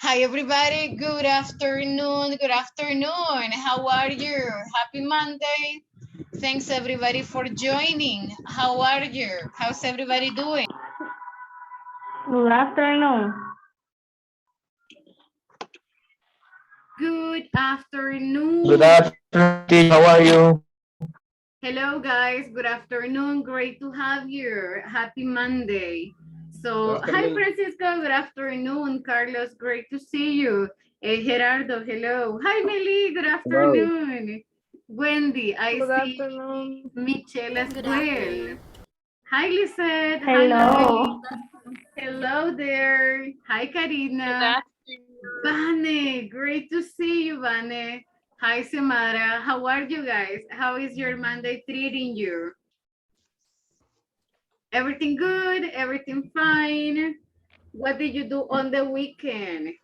Hi, everybody. Good afternoon. Good afternoon. How are you? Happy Monday. Thanks, everybody, for joining. How are you? How's everybody doing? Good afternoon. Good afternoon. Good afternoon, teacher. How are you? Hello, guys. Good afternoon. Great to have you. Happy Monday. So, hi, Francisco. Good afternoon. Carlos, great to see you. Gerardo, hello. Hi, Meli. Good Hello. afternoon. Wendy, I Good see afternoon. Michelle as well. Hi, Lisette. Hi, Hello. Lorraine. Hello there. Hi, Karina. Vane, great to see you, Vane. Hi, Samara. How are you guys? How is your Monday treating you? Everything good? Everything fine? What did you do on the weekend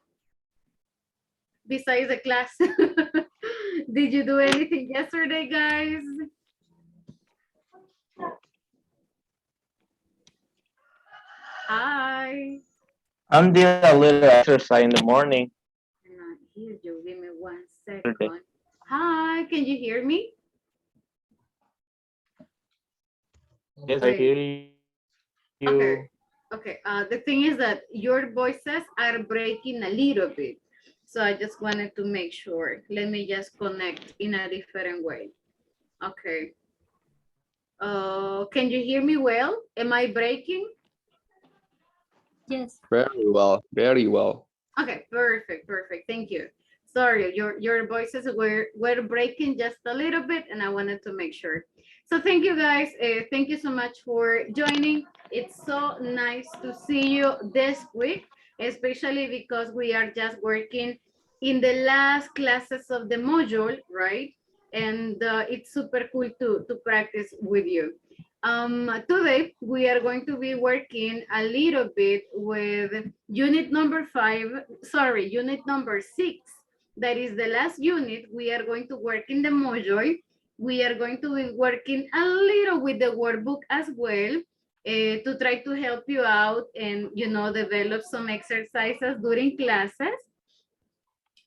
besides the class? Did you do anything yesterday, guys? Hi. I'm doing a little exercise in the morning. Cannot hear you. Give me 1 Today. second. Hi, can you hear me? Yes, I Wait. hear you. Okay. Okay. The thing is that your voices are breaking a little bit. So I just wanted to make sure. Let me just connect in a different way. Okay. Can you hear me well? Am I breaking? Yes. Very well, very well. Okay, perfect, perfect. Thank you. Sorry, your voices were breaking just a little bit, and I wanted to make sure. So thank you guys. Thank you so much for joining. It's so nice to see you this week, especially because we are just working in the last classes of the module, right? And it's super cool to practice with you. Today, we are going to be working a little bit with unit number 6. That is the last unit. We are going to work in the module. We are going to be working a little with the workbook as well to try to help you out and, develop some exercises during classes.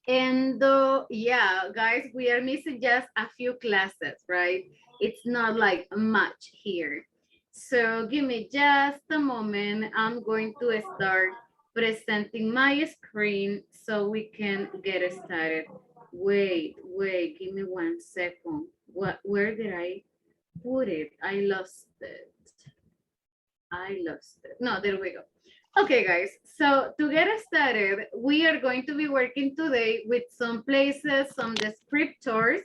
And yeah, guys, we are missing just a few classes, right? It's not like much here. So give me just a moment. I'm going to start presenting my screen so we can get started. Wait, give me 1 second. Where did I put it? I lost it. No, there we go. Okay, guys, so to get started, we are going to be working today with some places, some descriptors.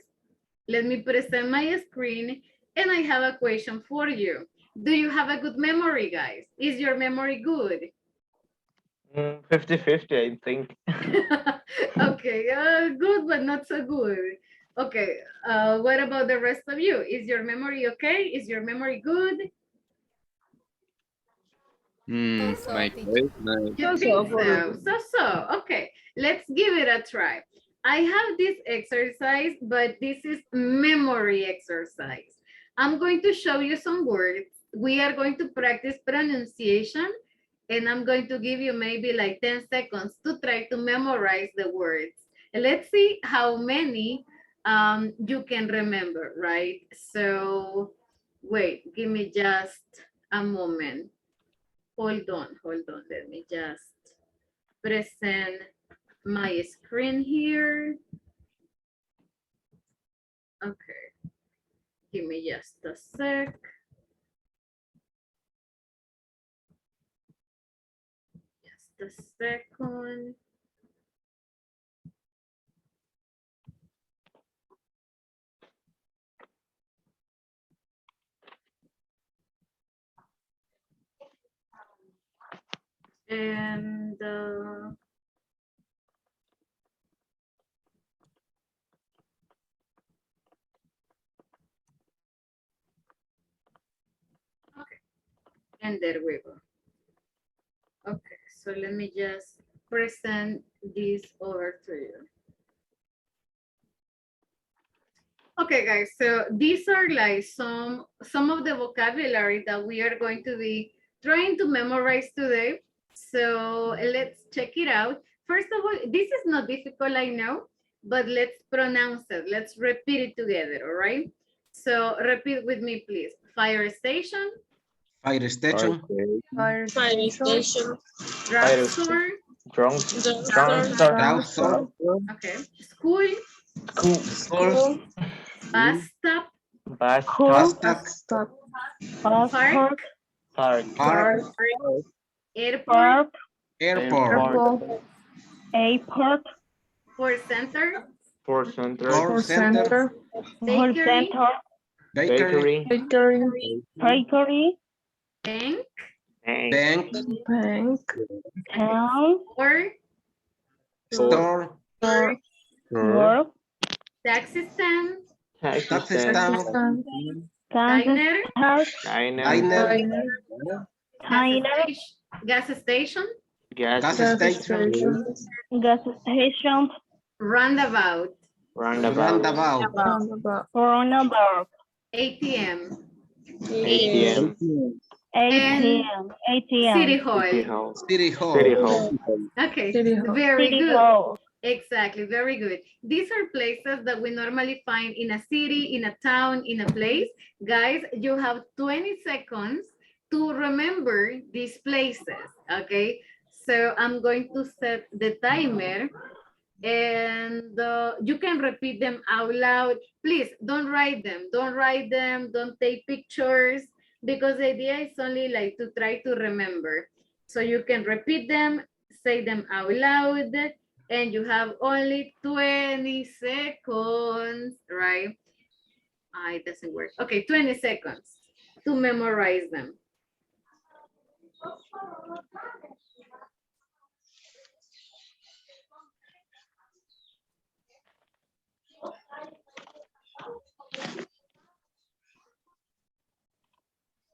Let me present my screen, and I have a question for you. Do you have a good memory, guys? Is your memory good? 50-50, I think. Okay, good, but not so good. Okay, what about the rest of you? Is your memory okay? Is your memory good? My case, nice. You think so? So, okay, let's give it a try. I have this exercise, but this is memory exercise. I'm going to show you some words. We are going to practice pronunciation, and I'm going to give you maybe like 10 seconds to try to memorize the words. And let's see how many you can remember, right? So, wait, give me just a moment. Hold on. Let me just present my screen here. Okay. Give me just a sec. Just a second. And okay, and there we go. Okay, so let me just present this over to you. Okay, guys, so these are like some of the vocabulary that we are going to be trying to memorize today. So let's check it out. first of all, this is not difficult, I know, but let's pronounce it. Let's repeat it together, all right? So repeat with me, please. Fire station, Fire station. Okay. Fire station. drugstore, Drugstore. okay, school, School. bus stop, Bus Bus stop. stop. park, Park. airport, Airport. Airport. sports center, Sports center. Call center. bakery, Bakery. Bakery. bank, Bank. Town. or Store. Work. taxi stand, Taxi Taxi stand. stand. diner, Diner. gas station, Gas Gas station. Gas station. roundabout, roundabout. Roundabout. ATM, ATM. ATM. city hall. City hall. City hall. City hall. Okay, very City good. hall. Exactly, very good. These are places that we normally find in a city, in a town, in a place. Guys, you have 20 seconds to remember these places, okay? So I'm going to set the timer and you can repeat them out loud. Please don't write them, don't take pictures because the idea is only like to try to remember. So you can repeat them, say them out loud, and you have only 20 seconds, right? It doesn't work. Okay, 20 seconds to memorize them.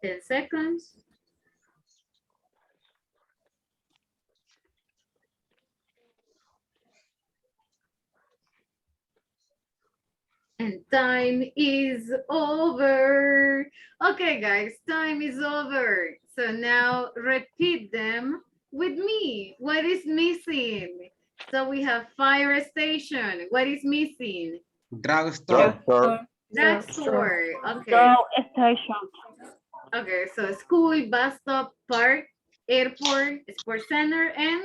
Ten seconds. And time is over. Okay, guys, time is over. So now repeat them with me. What is missing? So we have fire station. What is missing? Drugstore. Drugstore. Okay. Gas station. Okay, so school, bus stop, park, airport, sports center, and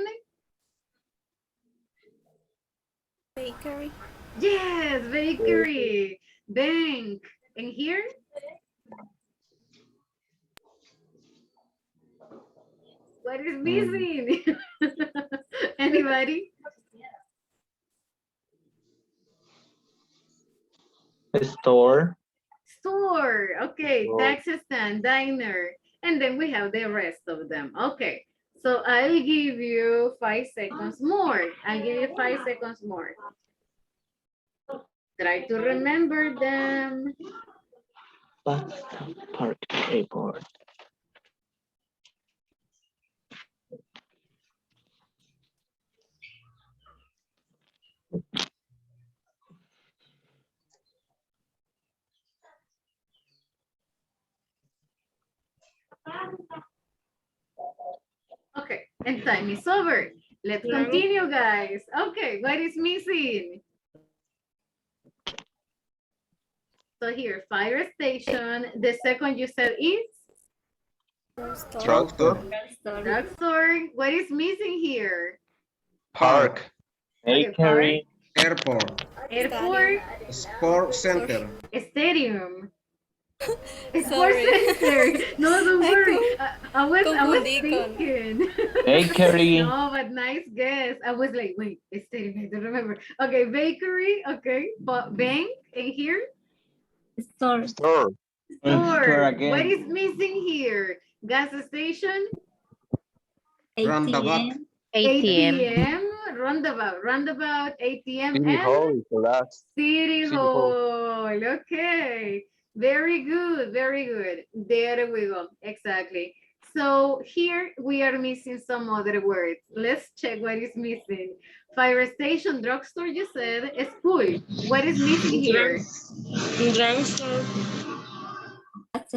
Bakery. yes, bakery, bank. And here? What is missing? Anybody? Store. Store. Okay, Store. taxi stand, diner. And then we have the rest of them. Okay, so I'll give you 5 seconds more. I'll give you 5 seconds more. Try to remember them. Bus stop. Park. Airport. Okay, and time is over. Let's continue, guys. Okay, what is missing? So here, fire station. The second you said is? Drugstore. Drugstore. What is missing here? Park. Bakery. Airport. Airport. Sport center. Stadium. Sports Sorry. center. No, don't I worry. con- I was confundí con- thinking. Bakery. No, but nice guess. I was like, wait, stadium, I don't remember. Okay, bakery, okay. But bank, and here? Store. Store. What is missing here? Gas station? Roundabout. ATM, roundabout, ATM, City and Hall is the last. City City Hall. Hall. Okay, very good, very good. There we go, exactly. So here we are missing some other words. Let's check what is missing. Fire station, drugstore, you said, school. What is missing here? Bus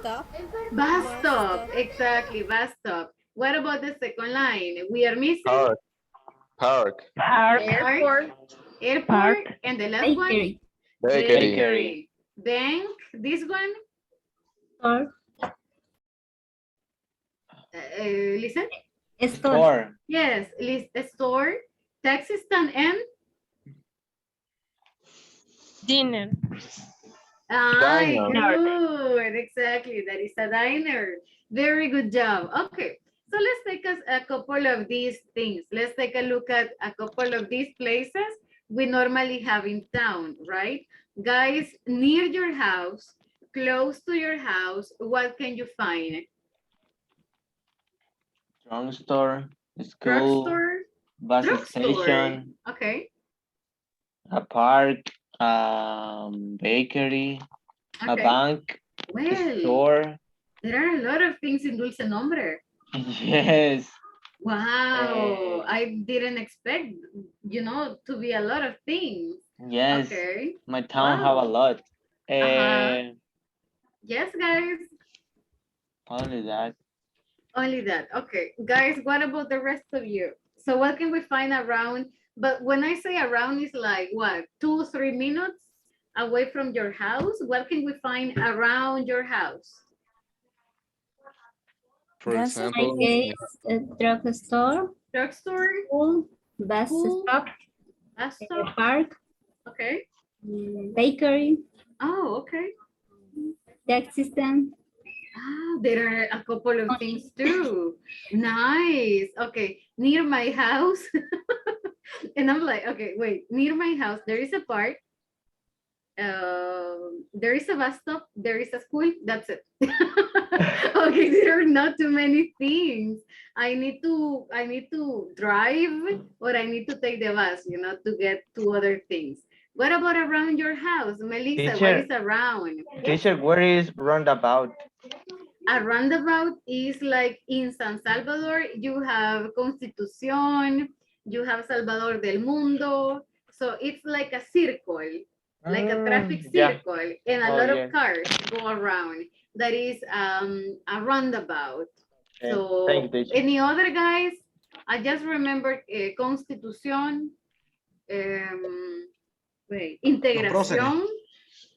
stop. Bus stop, exactly, bus stop. What about the second line? We are missing Park. Park. Park. airport, Park. and the last one? Bakery. Bakery. Bank, this one? Store. Listen? Store. Yes, store, taxi stand, and? Dinner. Diner. Good, exactly, that is a diner. Very good job. Okay, so let's take a couple of these things. Let's take a look at a couple of these places we normally have in town, right? Guys, near your house, close to your house, what can you find? Drugstore. School. Drugstore? Bus Drugstore. station. Okay. A park. Bakery. A Okay. bank. Well, Store. there are a lot of things in Dulce Nombre. Yes. Wow, I didn't expect, to be a lot of things. Yes. Okay. My town Wow. have a lot. Yes, guys. Only that. Only that. Okay. Guys, what about the rest of you? So what can we find around? But when I say around, it's like what, 2-3 minutes away from your house? What can we find around your house? For example, Drugstore, Drugstore? school, bus School, stop, bus stop? park, Okay. bakery, Oh, okay. taxi stand. Ah, there are a couple of things too. Nice. Okay, near my house. And I'm like, okay, wait, near my house, there is a park. There is a bus stop, there is a school, that's it. Okay, there are not too many things. I need to drive, or I need to take the bus, to get to other things. What about around your house, Melissa? What Teacher. is around? Teacher, where is roundabout? A roundabout is like in San Salvador, you have Constitución, you have Salvador del Mundo. So it's like a circle, like a traffic Yeah. circle, and a Oh, lot yeah. of cars go around. That is a roundabout. Okay. So Thank you, teacher. any other guys? I just remember Constitución, integración.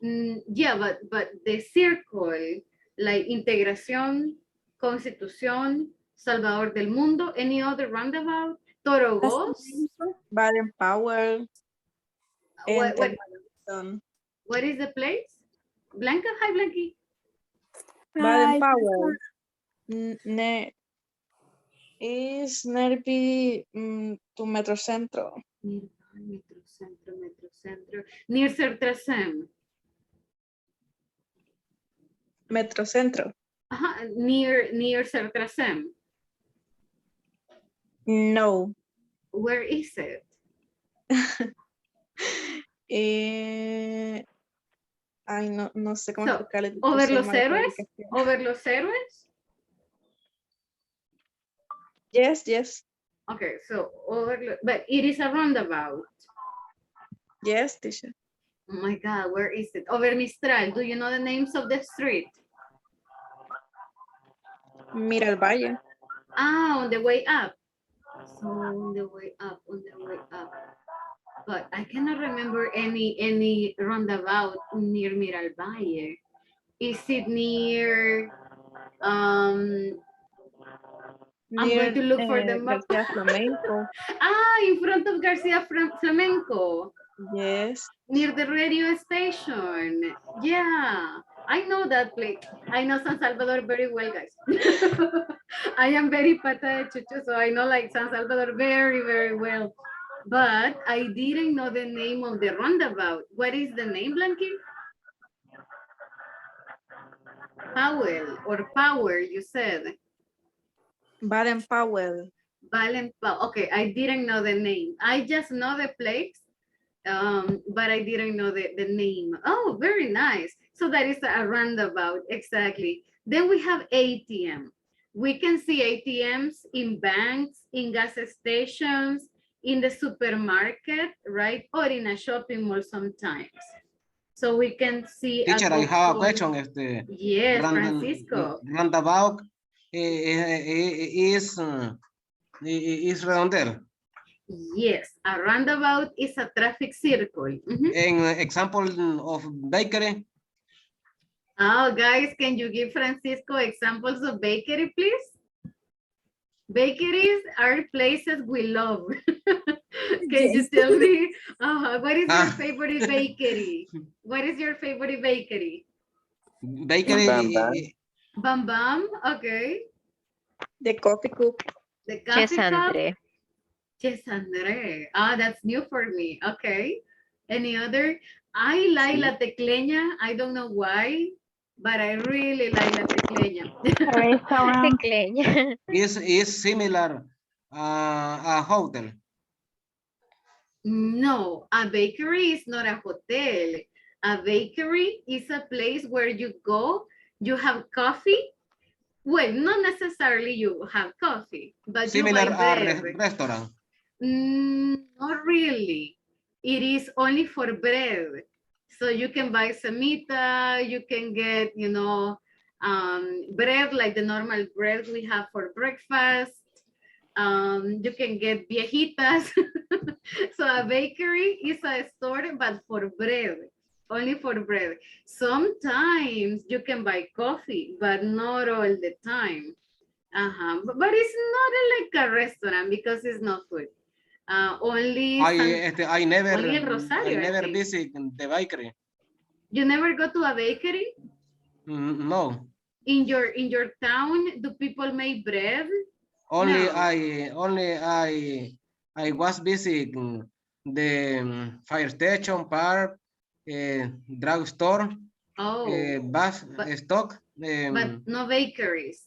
Yeah, but the circle, like integración, Constitución, Salvador del Mundo, any other roundabout? Torogos? Baden Powell. What, what, What, what is the place? Blanca, hi Blanqui. Baden Powell. Is nearby to Metrocentro. Metrocentro. Near Sertrasem. Metrocentro. Near Sertrasem. No. Where is it? Ay, no sé cómo So, explicarle. ¿Over Soy los mala héroes? comunicación. ¿Over los héroes? Yes. Okay, so but it is a roundabout. Yes, teacher. Oh my God, where is it? Over Mistral. Do you know the names of the street? Mira el Valle. Ah, on the way up. So on the way up. But I cannot remember any roundabout near Miralvalle. Is it near? I'm going to look for the map. García Flamenco. In front of Garcia Flamenco. Yes. Near the radio station. Yeah, I know that place. I know San Salvador very well, guys. I am very pata de chucho, so I know like San Salvador very, very well. But I didn't know the name of the roundabout. What is the name, Blanqui? Powell or Power, you said. Baden Powell. Okay, I didn't know the name. I just know the place. But I didn't know the name. Oh, very nice. So that is a roundabout, exactly. Then we have ATM. We can see ATMs in banks, in gas stations, in the supermarket, right? Or in a shopping mall sometimes. So we can see. Teacher, I have a question. Yes, Francisco. Roundabout is redondel. Yes, a roundabout is a traffic circle. Mhm. An example of bakery, Oh, guys, can you give Francisco examples of bakery, please? Bakeries are places we love. Can you Yes. tell me what is your Ah. favorite bakery? What is your favorite bakery? bakery, Bam Bam. Bam Bam, okay. The coffee cup. The coffee cup. Cesandre. Cesandre. Ah, that's new for me. Okay. Any other? I like La Tecleña. I don't know why, but I really like La Tecleña. Restaurant. Pequeña. is similar a hotel. No, a bakery is not a hotel. A bakery is a place where you go, you have coffee. Well, not necessarily you have coffee, but you Similar buy a bread. restaurant. Not really. It is only for bread. So you can buy semita, you can get, bread like the normal bread we have for breakfast. You can get viejitas. So a bakery is a store, but for bread, only for bread. Sometimes you can buy coffee, but not all the time. But it's not like a restaurant because it's not food. Only I never only El Rosario, I think. visit the bakery. You never go to a bakery? No. In your town, do people make bread? Only No. I was visiting the fire station, park, drugstore, Oh, bus but stock. no bakeries.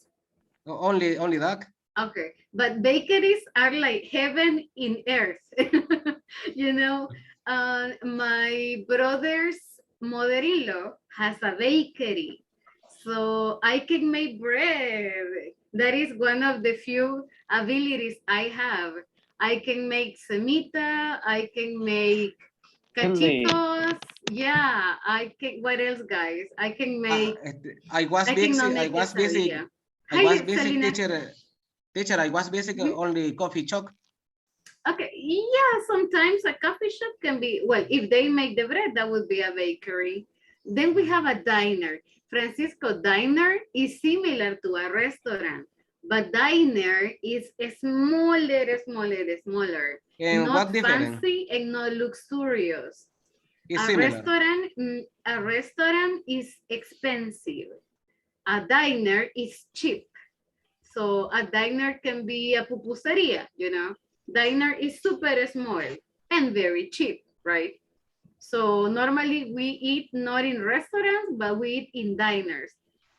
Only that. Okay, but bakeries are like heaven in earth. You know, my brother's mother-in-law has a bakery, so I can make bread. That is one of the few abilities I have. I can make semita, I can make Really? cachitos. Yeah, I can. What else, guys? I can make. I was I busy. cannot I make was busy. quesadilla. I was Hi, busy, Selena. teacher. I was busy Mhm. only coffee shop. Okay, yeah, sometimes a coffee shop can be, well, if they make the bread, that would be a bakery. Then we have a diner. Francisco, diner is similar to a restaurant, but diner is smaller, And not what different? fancy and not luxurious. Is similar. A restaurant is expensive. A diner is cheap. So a diner can be a pupuseria, Diner is super small and very cheap, right? So normally we eat not in restaurants, but we eat in diners.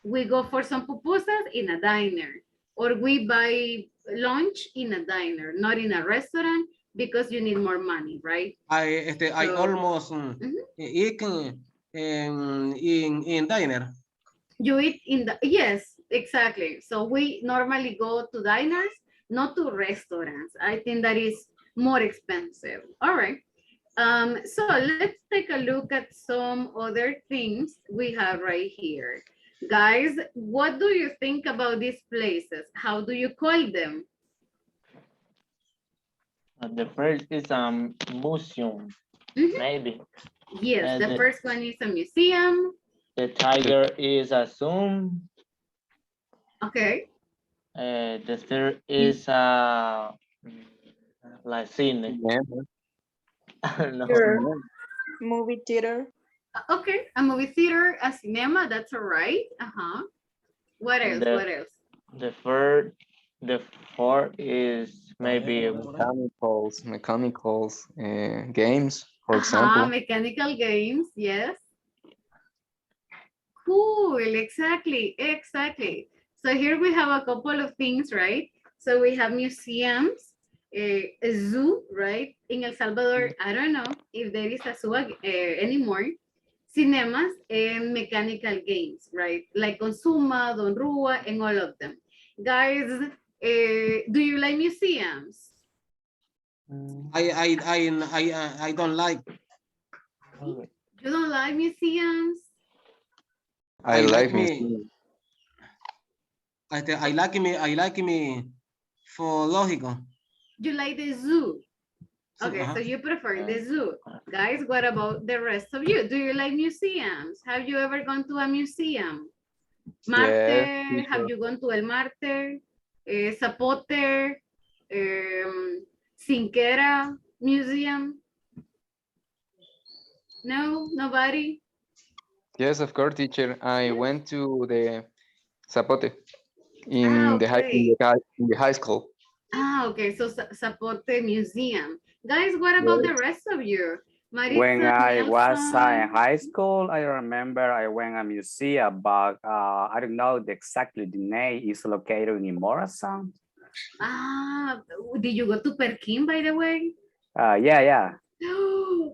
We go for some pupusas in a diner, or we buy lunch in a diner, not in a restaurant, because you need more money, right? I So, almost eat in diner. you eat in the, yes, exactly. So we normally go to diners, not to restaurants. I think that is more expensive. All right. So let's take a look at some other things we have right here. Guys, what do you think about these places? How do you call them? The first is museum, Mhm. maybe. Yes, the first one is a museum. The tiger is a zoo. Okay. The third is like cine. No. Theater. Movie theater. Okay, a movie theater, a cinema, that's all right. What else? The, What else? the fourth is maybe Mechanicals, games, for example. Mechanical games, yes. Cool, exactly. So here we have a couple of things, right? So we have museums, a zoo, right? In El Salvador, I don't know if there is a zoo anymore. Cinemas and mechanical games, right? Like Consuma, Don Rua, and all of them. Guys, do you like museums? I don't like. You don't like museums? I like me. museum. I like me for lógico. You like the zoo. Sí, Okay, ajá. so you prefer the zoo. Guys, what about the rest of you? Do you like museums? Have you ever gone to a museum? Marte, Yes, have you gone to El Marte? Zapote, Sinquera Museum? No, nobody? yes, of course, teacher. I Yes. went to the Zapote Ah, in the okay. high school. Ah, okay, so Zapote Museum. Guys, what about the rest of you? When Maritza, I was in Nelson? high school, I remember I went a museum, but I don't know exactly the name. It's located in Morrison. Ah, did you go to Perkin, by the way? Yeah.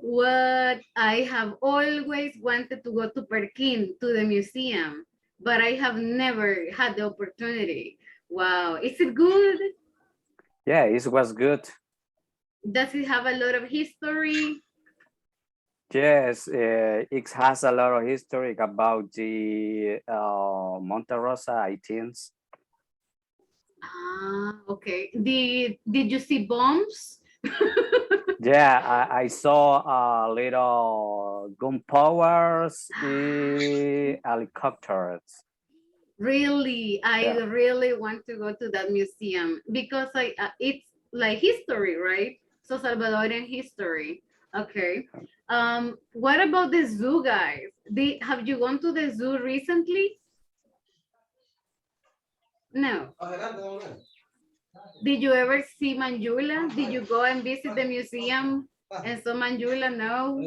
What? I have always wanted to go to Perkin, to the museum, but I have never had the opportunity. Wow, is it good? Yeah, it was good. Does it have a lot of history? Yes, it has a lot of history about the Monte Rosa, I think. Ah, okay. Did you see bombs? Yeah, I saw a little gunpowers, helicopters. Really, I Yeah. really want to go to that museum because it's like history, right? So Salvadorian history. Okay. What about the zoo, guys? Have you gone to the zoo recently? No. Did you ever see Manjula? Did you go and visit the museum and saw Manjula? No.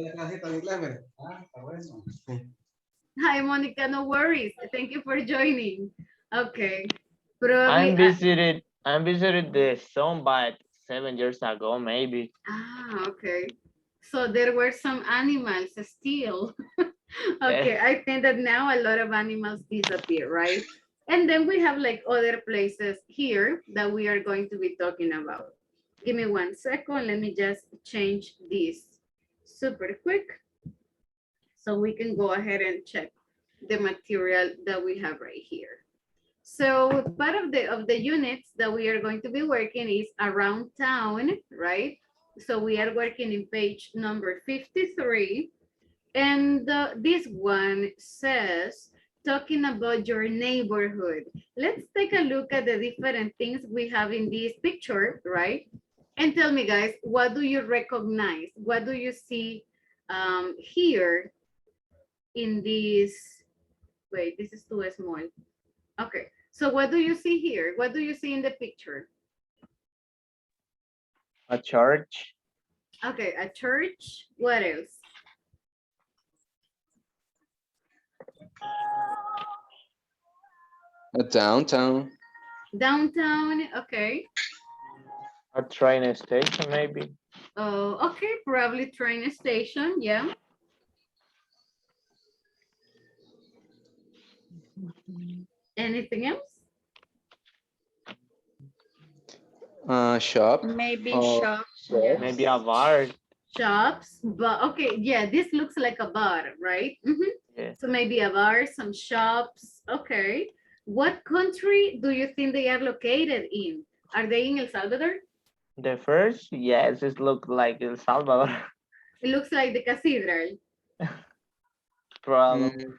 Hi, Monica. No worries. Thank you for joining. Okay. Probably. I'm visited the zone, but 7 years ago, maybe. Okay. So there were some animals still. Okay, I think that now a lot of animals disappear, right? And then we have like other places here that we are going to be talking about. Give me 1 second. Let me just change this super quick so we can go ahead and check the material that we have right here. So part of the units that we are going to be working is around town, right? So we are working in page number 53. And this one says, talking about your neighborhood. Let's take a look at the different things we have in this picture, right? And tell me, guys, what do you recognize? What do you see here in this? Wait, this is too small. Okay, so what do you see here? What do you see in the picture? A church. Okay, a church. What else? A downtown. Downtown, okay. A train station, maybe. Oh, okay, probably train station, yeah. Anything else? Shop. Maybe or shops. Yes. Maybe a bar. Shops, but okay, yeah, this looks like a bar, right? Yeah. So maybe a bar, some shops, okay. What country do you think they are located in? Are they in El Salvador? The first, yes, it looked like El Salvador. It looks like the cathedral. Problem.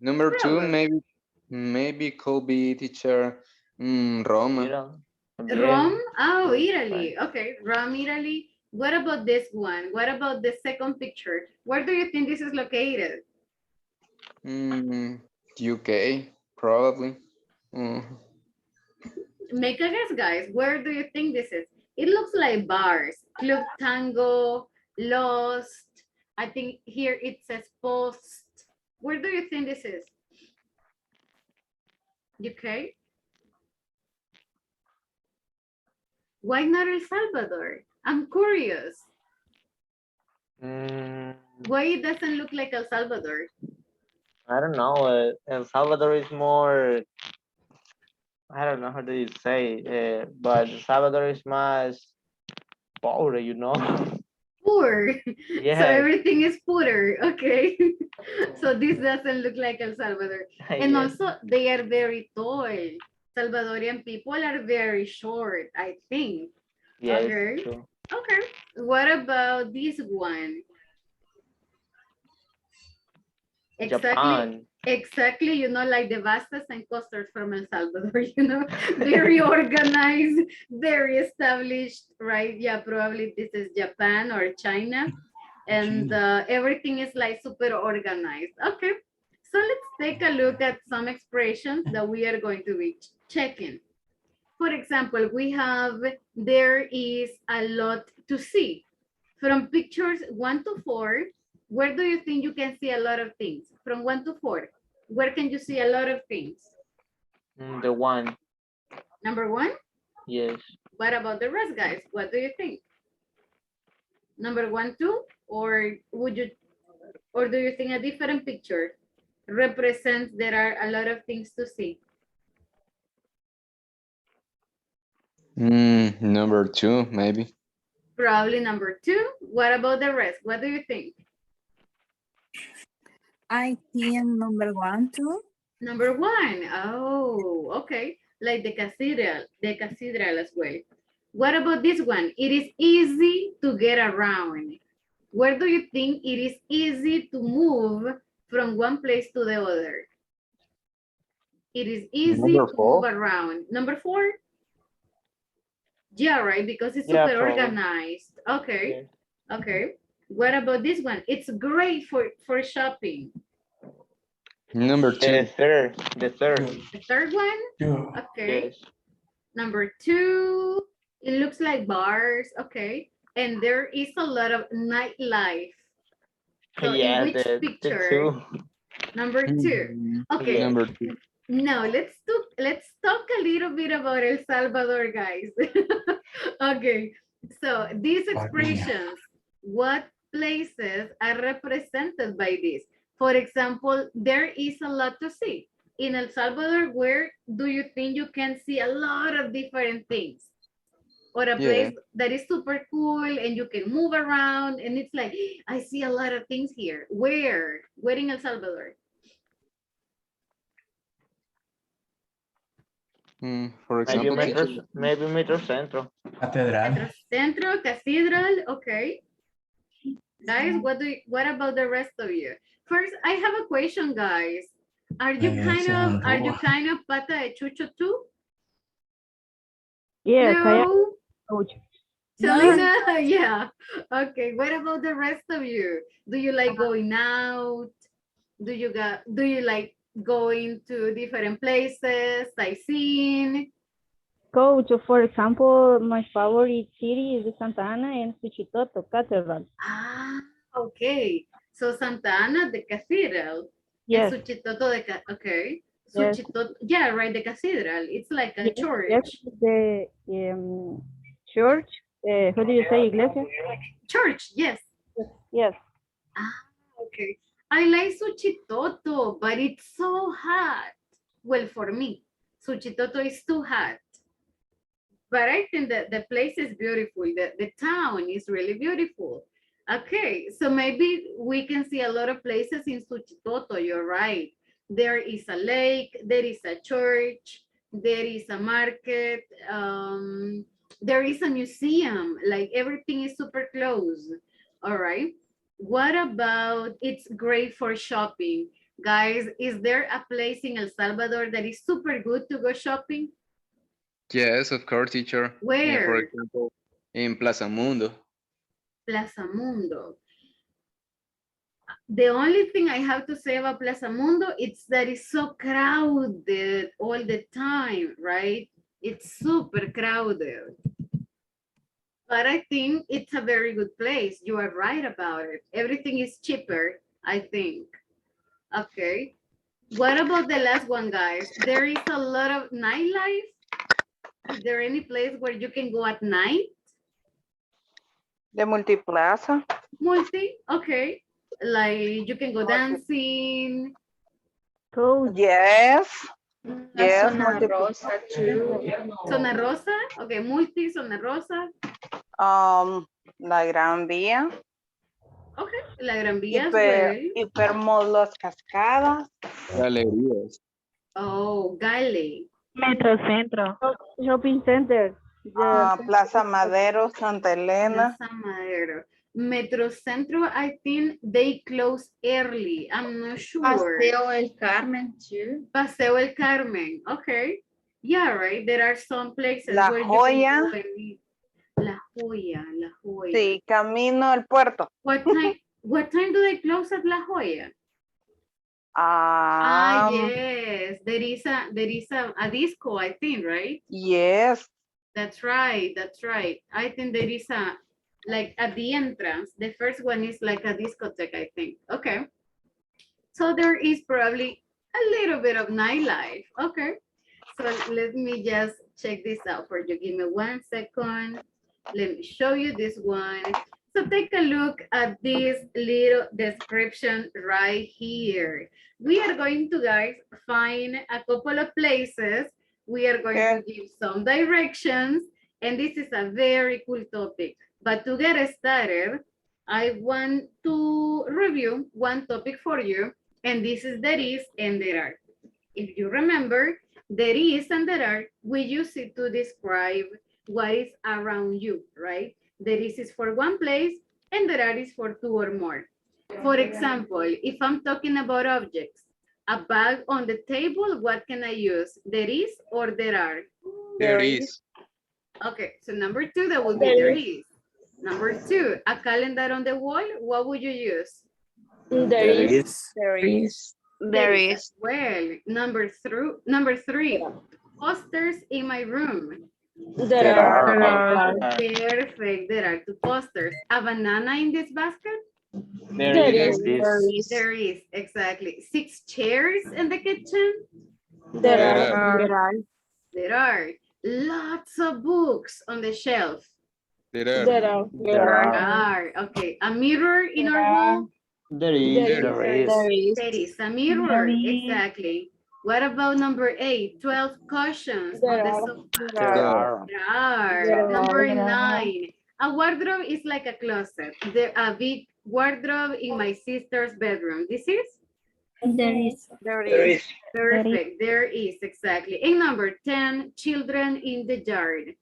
Number two, Probably. maybe could be teacher Roma. Rome? Oh, Italy. Okay, Rome, Italy. What about this one? What about the second picture? Where do you think this is located? UK, probably. Mm. Make a guess, guys. Where do you think this is? It looks like bars. Club Tango, Lost. I think here it says Post. Where do you think this is? UK? Why not El Salvador? I'm curious. Why it doesn't look like El Salvador? I don't know. El Salvador is more. I don't know how do you say, but El Salvador is más pobre, you know. Poor. Yeah. So everything is poorer. Okay. So this doesn't look like El Salvador. And Yes. also they are very tall. Salvadorian people are very short, I think. Yeah, Okay. it's true. Okay. What about this one? Japan. Exactly, you know, like the Vastas and Costers from El Salvador, you know, very organized, very established, right? Yeah, probably this is Japan or China. And everything is like super organized. Okay, so let's take a look at some expressions that we are going to be checking. For example, we have, there is a lot to see. From pictures 1 to 4, where do you think you can see a lot of things? From 1 to 4, where can you see a lot of things? The one. Number 1? Yes. What about the rest, guys? What do you think? Number 1, 2, or would you, or do you think a different picture represents there are a lot of things to see? Number 2, maybe. Probably number 2. What about the rest? What do you think? I think number 1 too. Number 1. Oh, okay. Like the cathedral as well. What about this one? It is easy to get around. Where do you think it is easy to move from one place to the other? It is easy Number to 4. move around. Number 4? Yeah, right, because it's Yeah, super probably. organized. Okay, Yes. okay. What about this one? It's great for shopping. Number 2. The third. The third. The third one? Okay. Yes. Number 2, it looks like bars. Okay. And there is a lot of nightlife. So Yeah, in which the picture? two. Number 2. Okay. Yeah. Number 2. Now let's talk a little bit about El Salvador, guys. Okay, so these expressions, what places are represented by this? For example, there is a lot to see. In El Salvador, where do you think you can see a lot of different things? Or a place that is super cool and you can move around and it's like, I see a lot of things here. Where? Where in El Salvador? For example, Maybe Metro Centro. Metro Centro, Cathedral, okay. Guys, what about the rest of you? First, I have a question, guys. Are you kind of pata de chucho too? Yes, I am. No? Coach. Selena, yeah. Okay, what about the rest of you? Do you like going out? Do you like going to different places, sightseeing? Coach, for example, my favorite city is Santa Ana and Suchitoto Cathedral. Ah, okay. So Santa Ana, the cathedral. Yes. And Suchitoto, okay. Yes. Suchitoto, yeah, right, the cathedral. It's like a church. Yes, the church. How do you say iglesia? Church, yes. Yes. Ah, okay. I like Suchitoto, but it's so hot. Well, for me, Suchitoto is too hot. But I think that the place is beautiful. The town is really beautiful. Okay, so maybe we can see a lot of places in Suchitoto, you're right. There is a lake, there is a church, there is a market, there is a museum, like everything is super close, all right? What about, it's great for shopping? Guys, is there a place in El Salvador that is super good to go shopping? Yes, of course, teacher. Where? For example, in Plaza Mundo. Plaza Mundo. The only thing I have to say about Plaza Mundo is that it's so crowded all the time, right? It's super crowded. But I think it's a very good place. You are right about it. Everything is cheaper, I think. Okay. What about the last one, guys? There is a lot of nightlife. Is there any place where you can go at night? The multiplaza. Multi, okay. Like you can go dancing. Coach. Yes. Yes. Zona Rosa too. Zona Rosa, okay, multi, Zona Rosa. La Gran Vía. Okay, la Gran Vía as well. Hipermall Las Cascadas. Galerías. Oh, Gale. Metrocentro. Shopping center. Plaza Madero, Santa Elena. Plaza Madero. Metrocentro, I think they close early. I'm not sure. Paseo El Carmen too. Paseo El Carmen. Okay. Yeah, right. There are some places La where Joya. you can go and eat. La Joya, La Joya. Sí, camino al puerto. What time do they close at La Joya? Yes. There is a disco, I think, right? Yes. That's right. I think there is like at the entrance, the first one is like a discotheque, I think. Okay. So there is probably a little bit of nightlife. Okay. So let me just check this out for you. Give me 1 second. Let me show you this one. So take a look at this little description right here. We are going to, guys, find a couple of places. We are going to give some directions, and this is a very cool topic. But to get started, I want to review one topic for you, and this is there is and there are. If you remember, there is and there are, we use it to describe what is around you, right? There is for one place and there are is for two or more. For example, if I'm talking about objects, a bag on the table, what can I use? There is or there are? There is. Okay, so number two, that would be there is. Number two, a calendar on the wall, what would you use? There is. There is. There is. Well, number three, posters in my room. There are. Perfect, there are two posters. A banana in this basket? There is. There is, exactly. 6 chairs in the kitchen? There are. There are. Lots of books on the shelf? There are. There are. Okay, a mirror in our wall? There is. There is. There is a mirror, exactly. What about number 8? 12 cushions on the sofa? There are. There are. Number 9. A wardrobe is like a closet. A big wardrobe in my sister's bedroom. This is? There is. There is. Perfect. There is, exactly. And number 10, children in the yard.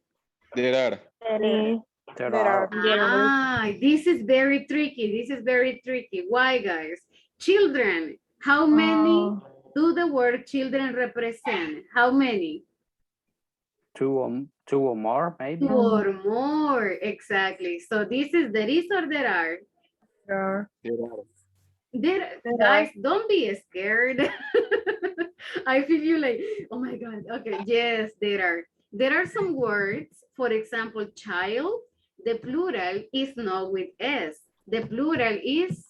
There are. There are. This is very tricky. Why, guys? Children. How many do the word children represent? How many? Two or more, maybe. 2 or more, exactly. So this is there is or there are? There are. Guys, don't be scared. I feel you like, oh my God. Okay, yes, there are. There are some words, for example, child, the plural is not with S. The plural is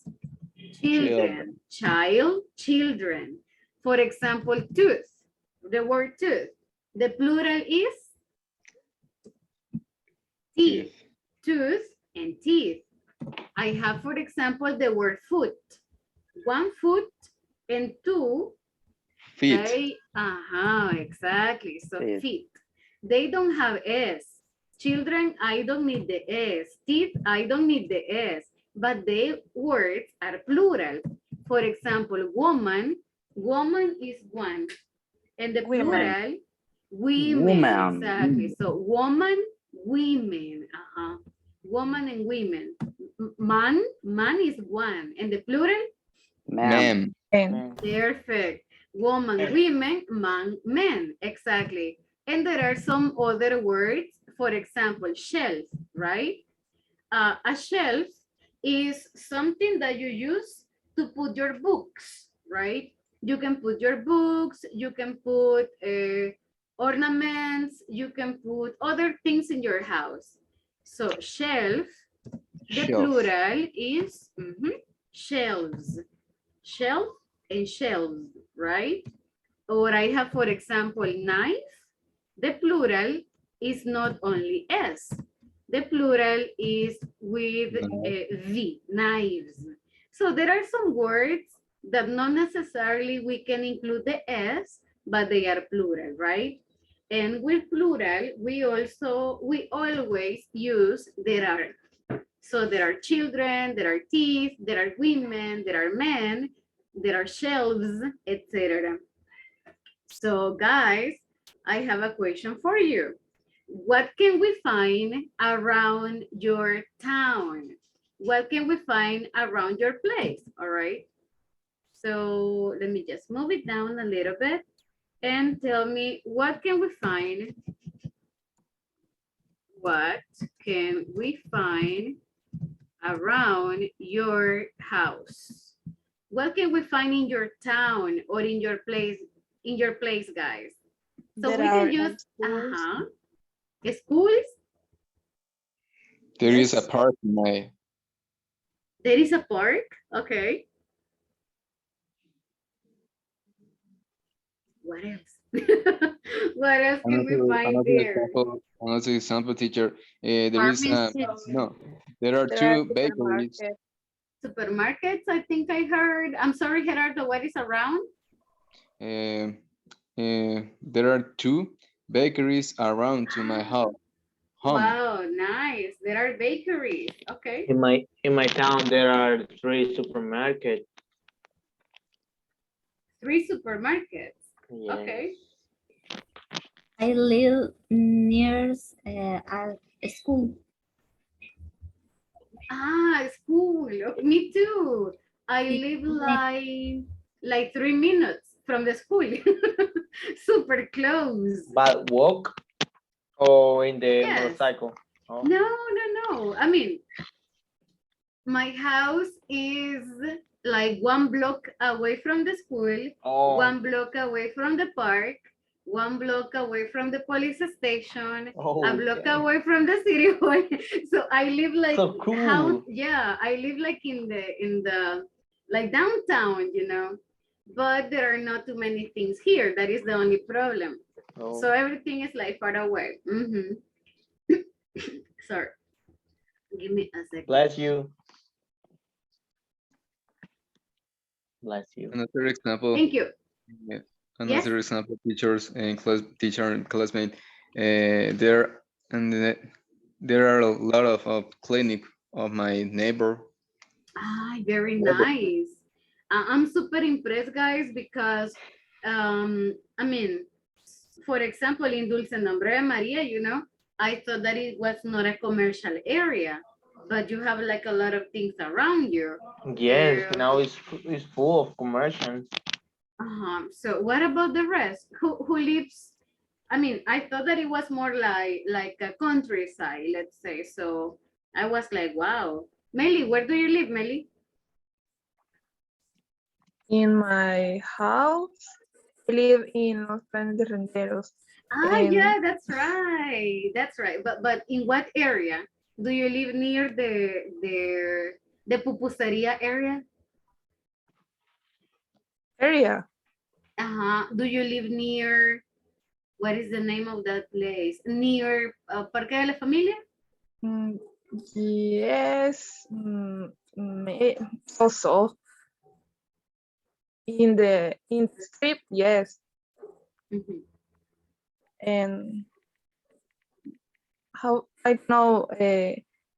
children. Child, children. For example, tooth, the word tooth. The plural is teeth. Tooth and teeth. I have, for example, the word foot. 1 foot and 2 Feet. exactly. So Feet. feet. They don't have S. Children, I don't need the S. Teeth, I don't need the S. But the words are plural. For example, woman. Woman is one. And the plural, women. Exactly. So woman, women. Woman and women. Man is one. And the plural? Ma'am. Perfect. Woman, women, man, men. Exactly. And there are some other words. For example, shelf, right? A shelf is something that you use to put your books, right? You can put your books, you can put ornaments, you can put other things in your house. So shelf, the plural is shelves. Shelf and shelves, right? Or I have, for example, knife. The plural is not only S. The plural is with V, knives. So there are some words that not necessarily we can include the S, but they are plural, right? And with plural, we always use there are. So there are children, there are teeth, there are women, there are men, there are shelves, etc. So guys, I have a question for you. What can we find around your town? What can we find around your place? All right. So let me just move it down a little bit and tell me what can we find? What can we find around your house? What can we find in your town or in your place, guys? So There we can are use schools. Schools. There is a Yes. park in my There is a park. Okay. What else? What else can we find there? another example, teacher. There is Pharmacy. no. There are There are two bakeries. supermarkets. Supermarkets, I think I heard. I'm sorry, Gerardo, what is around? There are two bakeries around to my house. Home. Wow, nice. There are bakeries. Okay. In my town, there are 3 supermarkets. 3 supermarkets. Yes. Okay. I live near a school. School. Me too. I live like 3 minutes from the school. Super close. But walk or in the Yes. motorcycle? Oh. No. I mean, my house is like 1 block away from the school, Oh. 1 block away from the park, 1 block away from the police station, a block Okay. away from the city hall. So I live like So cool. I live like in the like downtown, you know. But there are not too many things here. That is the only problem. Oh. So everything is like far away. Sorry. Give me a second. Bless you. Bless you. Another example. Thank you. Yeah. Another example, teachers and teacher and classmate. There are a lot of clinic of my neighbor. Very nice. I'm super impressed, guys, because I mean, for example, in Dulce Nombre de Maria, you know, I thought that it was not a commercial area, but you have like a lot of things around you. Yes, now it's full of commercials. So what about the rest? Who lives? I mean, I thought that it was more like a countryside, let's say. So I was like, wow. Meli, where do you live, Meli? In my house, I live in Los Planes de Renteros. Yeah, that's right. That's right. But in what area? Do you live near the pupuseria area? Do you live near, what is the name of that place? Near Parque de la Familia? Yes, also in the strip, yes. And how I know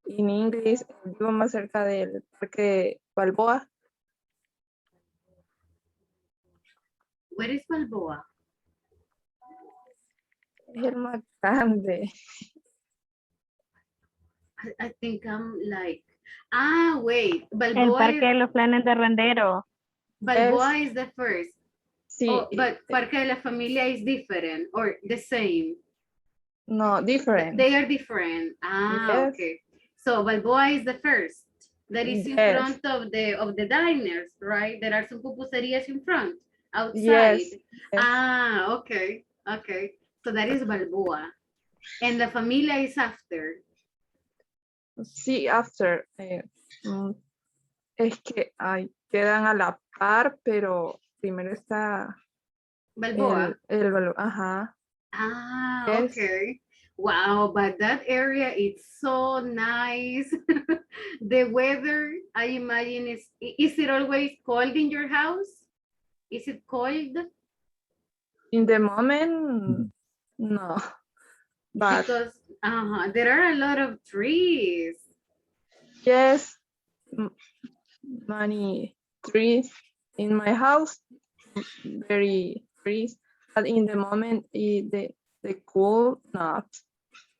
in English, vivo más cerca del Parque Balboa. Where is Balboa? Es el más grande. I think I'm like, wait, El Balboa Parque de los Planes de Rendero. Balboa is the first. Sí. But Parque de la Familia is different or the same? No, different. They are different. Yes. Okay. So Balboa is the first. That is in front of the diners, right? There are some pupuserias in front, outside. Yes. Okay. Okay. So that is Balboa. And la Familia is after. Sí, after. Es que quedan a la par, pero primero está Balboa. El Balboa, ajá. Yes. Okay. Wow, but that area is so nice. The weather, I imagine, is it always cold in your house? Is it cold? In the moment, no. But because there are a lot of trees. Yes, many trees in my house, very trees, but in the moment, the cool not.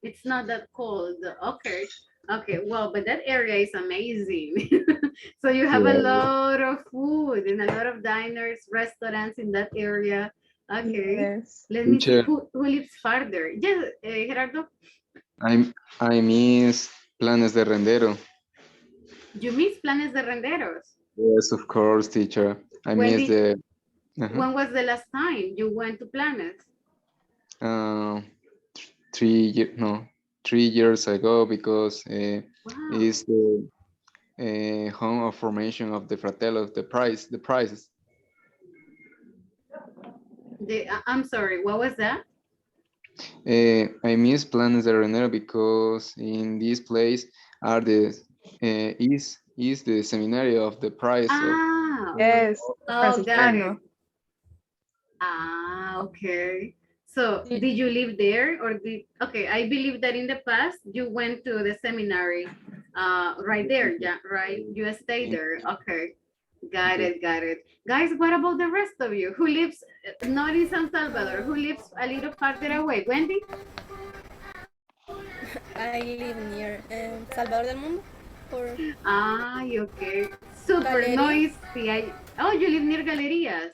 It's not that cold. Okay. Okay. Well, but that area is amazing. So you have a Yeah. lot of food and a lot of diners, restaurants in that area. Okay. Yes. Let me see Teacher, who lives farther. Yes, Gerardo, I miss planes de rendero. you miss Planes de Renderos. Yes, of course, teacher. I When miss did the when was the last time you went to Planes? uh, 3 years ago because Wow. it's the home of formation of the Fratello, the prizes. I'm sorry, what was that? I miss Planes de Renero because in this place are the is the seminary of the prize of Ah, Yes. oh, got it. Franciscano. Ah, okay. So Did- did you live there or okay, I believe that in the past you went to the seminary right there, yeah, right? You stayed there. Okay. Got Yeah. it, got it. Guys, what about the rest of you who lives not in San Salvador, who lives a little farther away? Wendy? I live near Salvador del Mundo or Ah, okay. Super Galeria. noisy. Oh, you live near Galerías.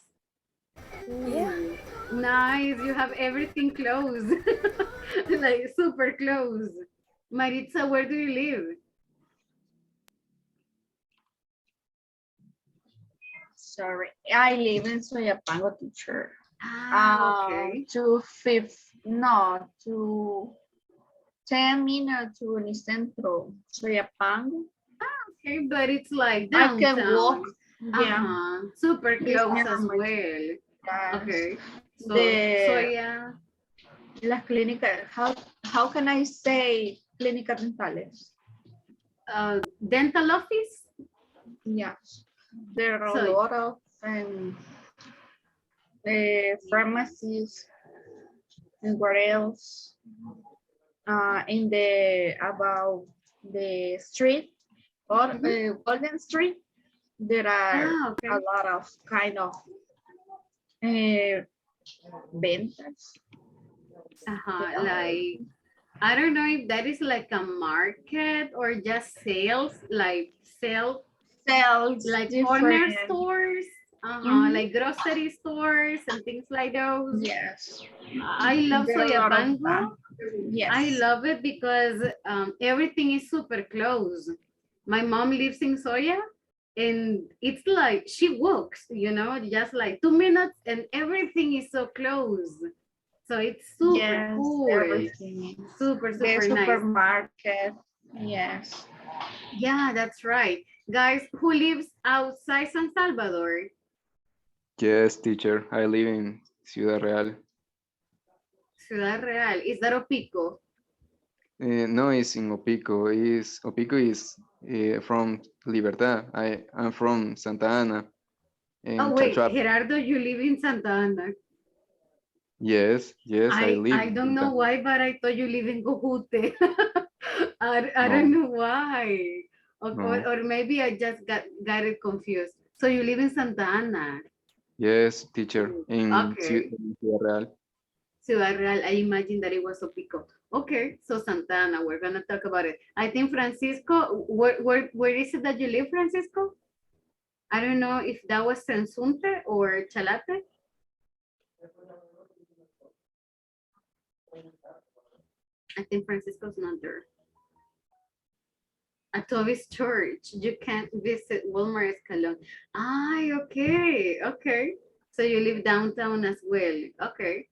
Yeah. Ooh, nice. You have everything close. Like super close. Maritza, where do you live? Sorry, I live in Soyapango, teacher. Ah, okay. To 10 minutes to the centro, Soyapango. Okay, but it's like I can walk. downtown. Yeah, Super it's close near as my- well. yes. Okay. So The yeah. las clínicas. How can I say clínicas dentales? Dental office? Yes, there are a So lot of pharmacies and what else? In the about the street or Golden Street, there are okay. a lot of kind of ventas. Like I don't know if that is like a market or just sales, like Sells like corner different. stores, like grocery stores and things like those. Yes. I love There are a lot of Soyapango. them. Yes. I love it because everything is super close. My mom lives in Soya and it's like she walks, just like 2 minutes and everything is so close. So it's super Yes, cool. everything. Super, The super nice. supermarket. Yes. Yeah, that's right. Guys, who lives outside San Salvador? Yes, teacher. I live in Ciudad Real. Ciudad Real. Is that Opico? No, it's in Opico. Opico is from Libertad. I'm from Santa Ana. Oh, In wait, Chachuapa. Gerardo, you live in Santa Ana. Yes, I live I in don't Santa know why, but I thought you live in Cojute. I No. don't know why. No. Or maybe I just got it confused. So you live in Santa Ana. Yes, teacher. In Okay. Ciudad Real. Ciudad Real, I imagine that it was Opico. Okay, so Santa Ana, we're gonna talk about it. I think Francisco, where is it that you live, Francisco? I don't know if that was Sensunte or Chalate. I think Francisco's not there. At Toby's church, you can't visit Wilmer Escalon. Okay, okay. So you live downtown as well. Okay.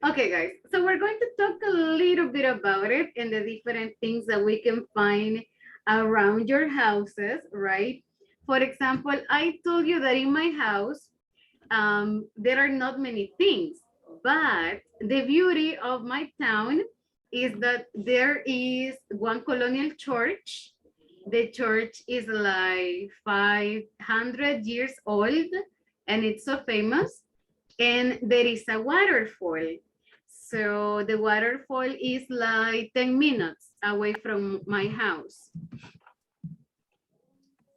Okay, guys. So we're going to talk a little bit about it and the different things that we can find around your houses, right? For example, I told you that in my house, there are not many things, but the beauty of my town is that there is one colonial church. The church is like 500 years old and it's so famous. And there is a waterfall. So the waterfall is like 10 minutes away from my house.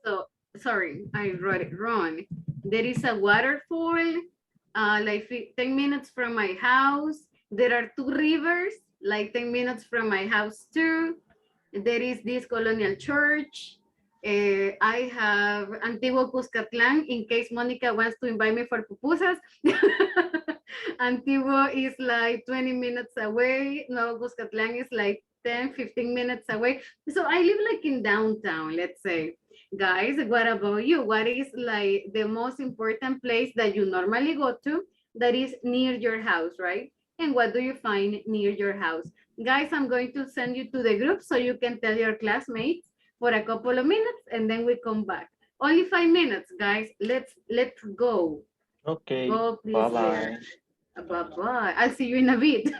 So, sorry, I wrote it wrong. There is a waterfall like 10 minutes from my house. There are 2 rivers, like 10 minutes from my house too. There is this colonial church. I have Antiguo Cuscatlán in case Monica wants to invite me for pupusas. Antiguo is like 20 minutes away. Nuevo Cuscatlán is like 10, 15 minutes away. So I live like in downtown, let's say. Guys, what about you? What is like the most important place that you normally go to that is near your house, right? And what do you find near your house? Guys, I'm going to send you to the group so you can tell your classmates for a couple of minutes and then we come back. Only 5 minutes, guys. Let's go. Okay. Go, please. Bye-bye. Bye-bye. I'll see you in a bit.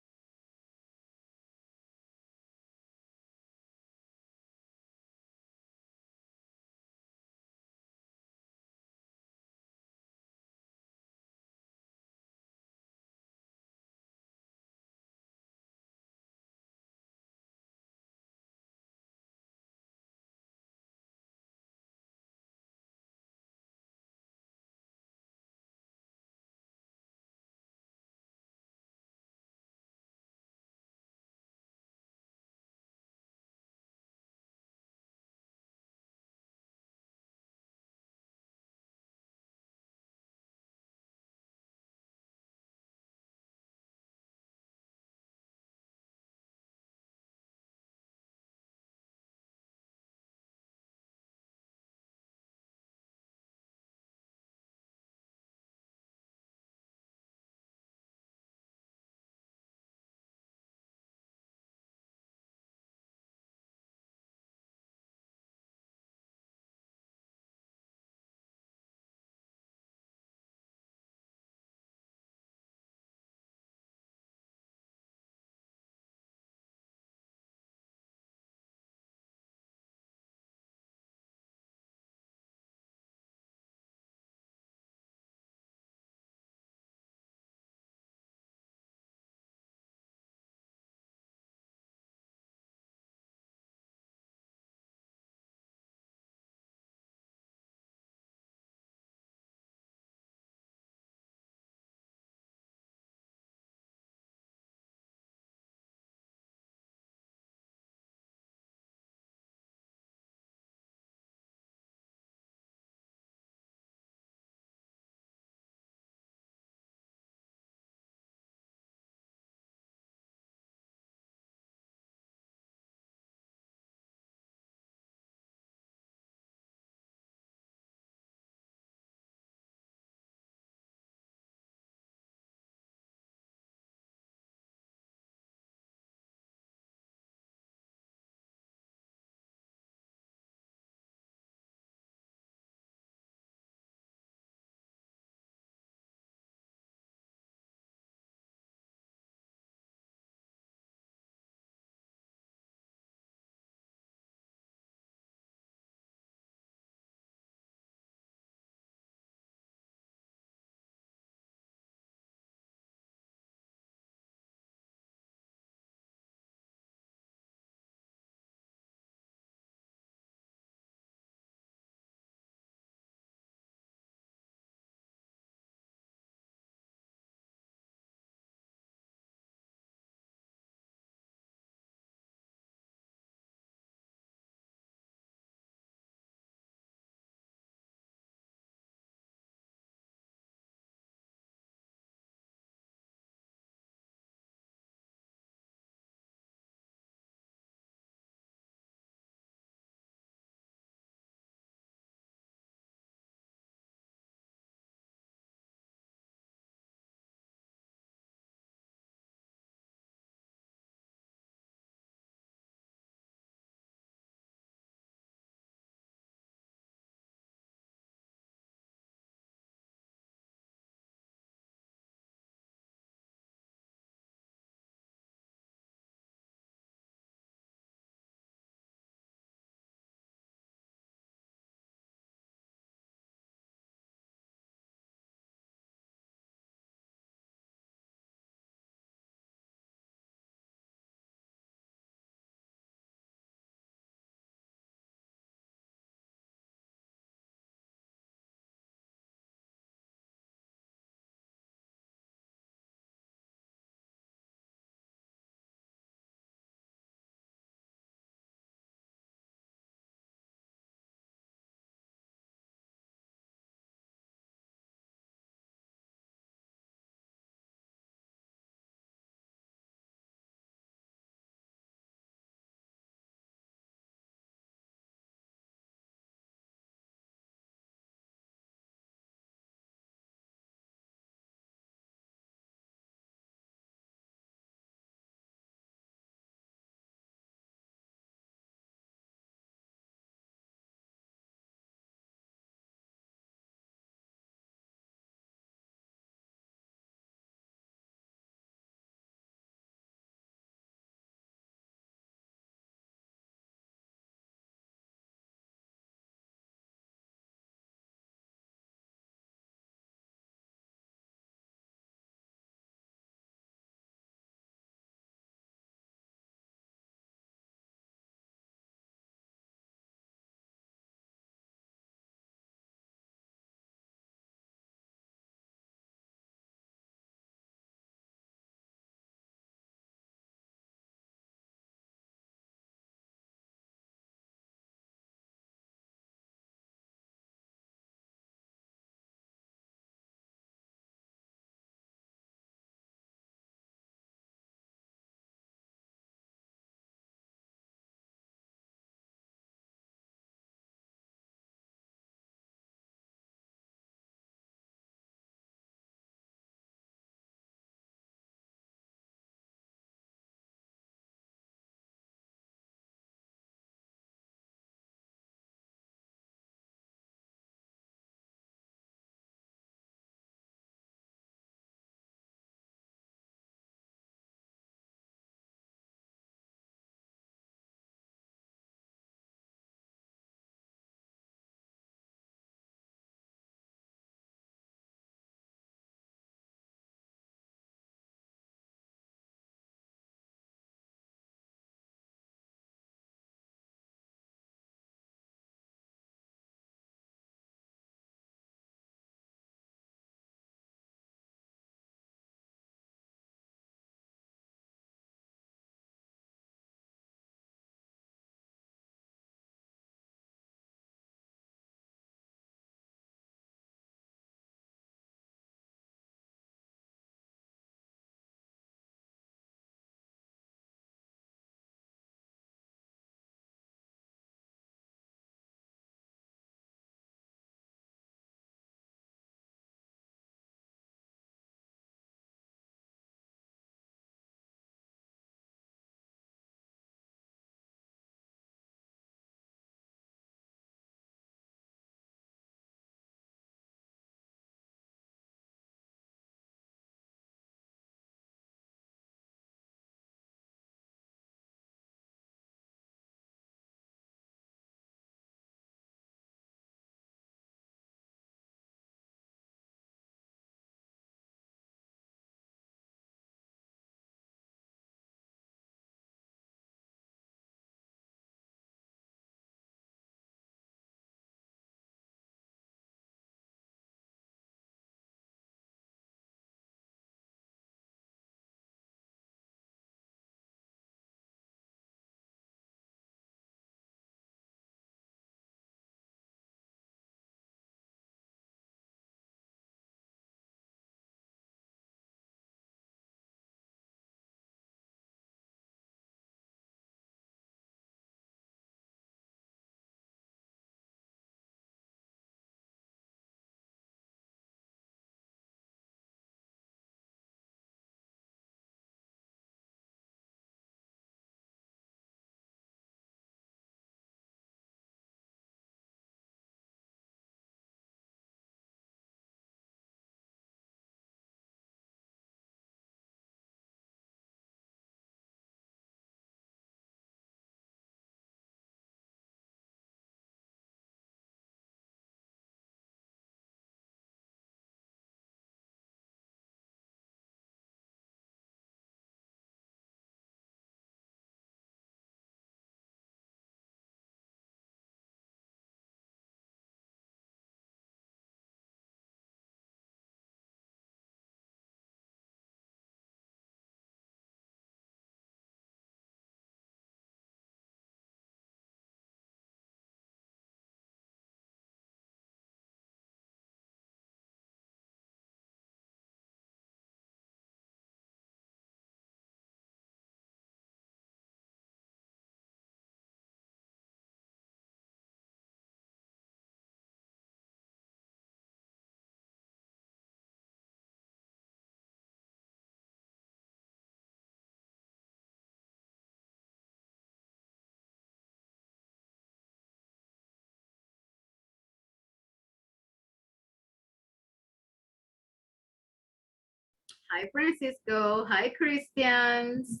Hi, Francisco. Hi, Christians.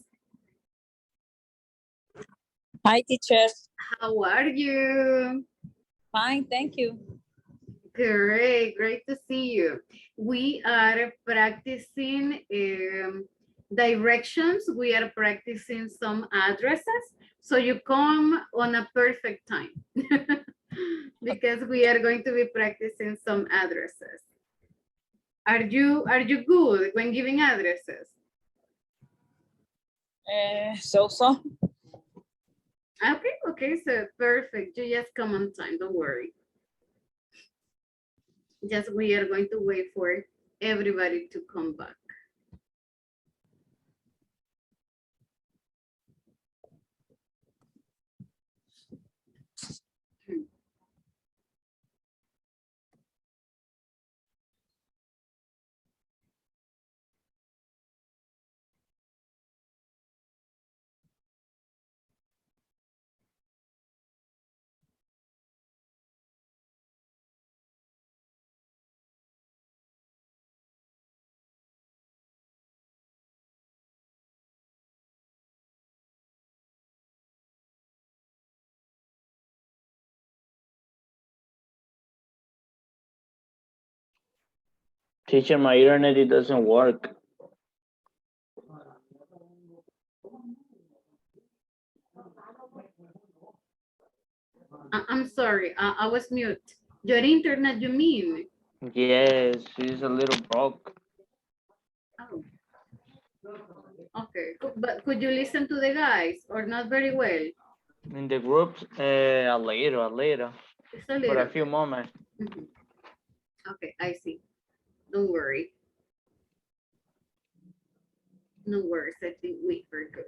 Hi, teacher. How are you? Fine, thank you. Great, great to see you. We are practicing directions. We are practicing some addresses. So you come on a perfect time because we are going to be practicing some addresses. Are you good when giving addresses? So. Okay, so perfect. You just come on time, don't worry. Just we are going to wait for everybody to come back. Teacher, my internet, it doesn't work. I'm sorry, I was mute. Your internet, you mean? Yes, it's a little broke. Oh. Okay, but could you listen to the guys or not very well? In the groups, a little. Just a For little a few bit. moments. Okay, I see. Don't worry. No worries, I think we're good.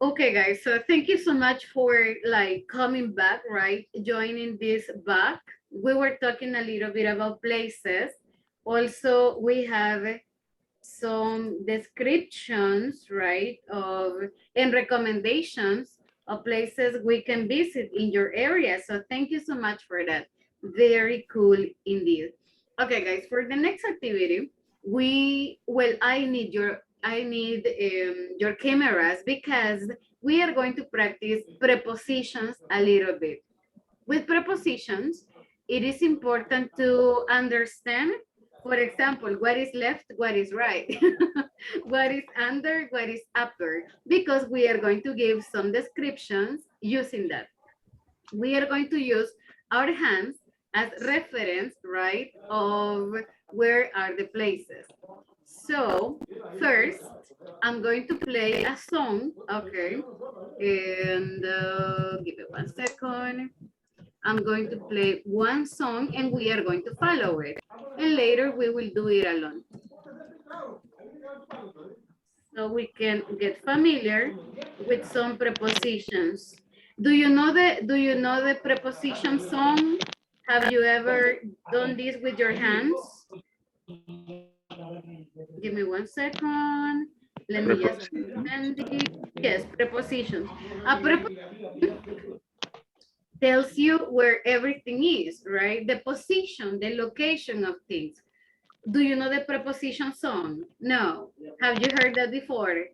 Okay, guys, so thank you so much for like coming back, right? Joining this back. We were talking a little bit about places. Also, we have some descriptions, right, of and recommendations of places we can visit in your area. So thank you so much for that. Very cool indeed. Okay, guys, for the next activity, I need your cameras because we are going to practice prepositions a little bit. With prepositions, it is important to understand, for example, what is left, what is right, what is under, what is upper, because we are going to give some descriptions using that. We are going to use our hands as reference, right, of where are the places. So first, I'm going to play a song, okay, and give it 1 second. I'm going to play one song and we are going to follow it. And later we will do it alone. So we can get familiar with some prepositions. Do you know the preposition song? Have you ever done this with your hands? Give me 1 second. Let me just send it. Yes, prepositions. A preposition tells you where everything is, right? The position, the location of things. Do you know the preposition song? No. Have you heard that before?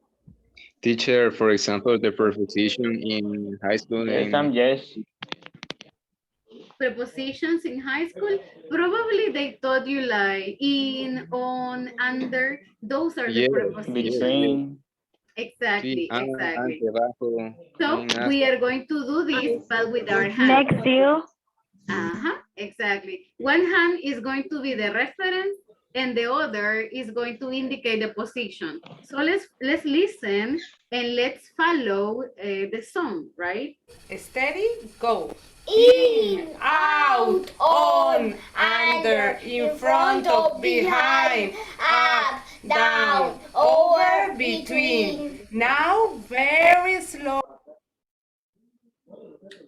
Teacher, for example, the preposition in high school. Yes. Prepositions in high school, probably they taught you like in, on, under. Those are the prepositions. Between. Exactly, exactly. Abajo, So we are going to do this, but with our hands. Next to. Exactly. One hand is going to be the reference and the other is going to indicate the position. So let's listen and let's follow the song, right? Steady, go. In, out, on, under, in front of, behind, up, down, over, between. Now, very slow.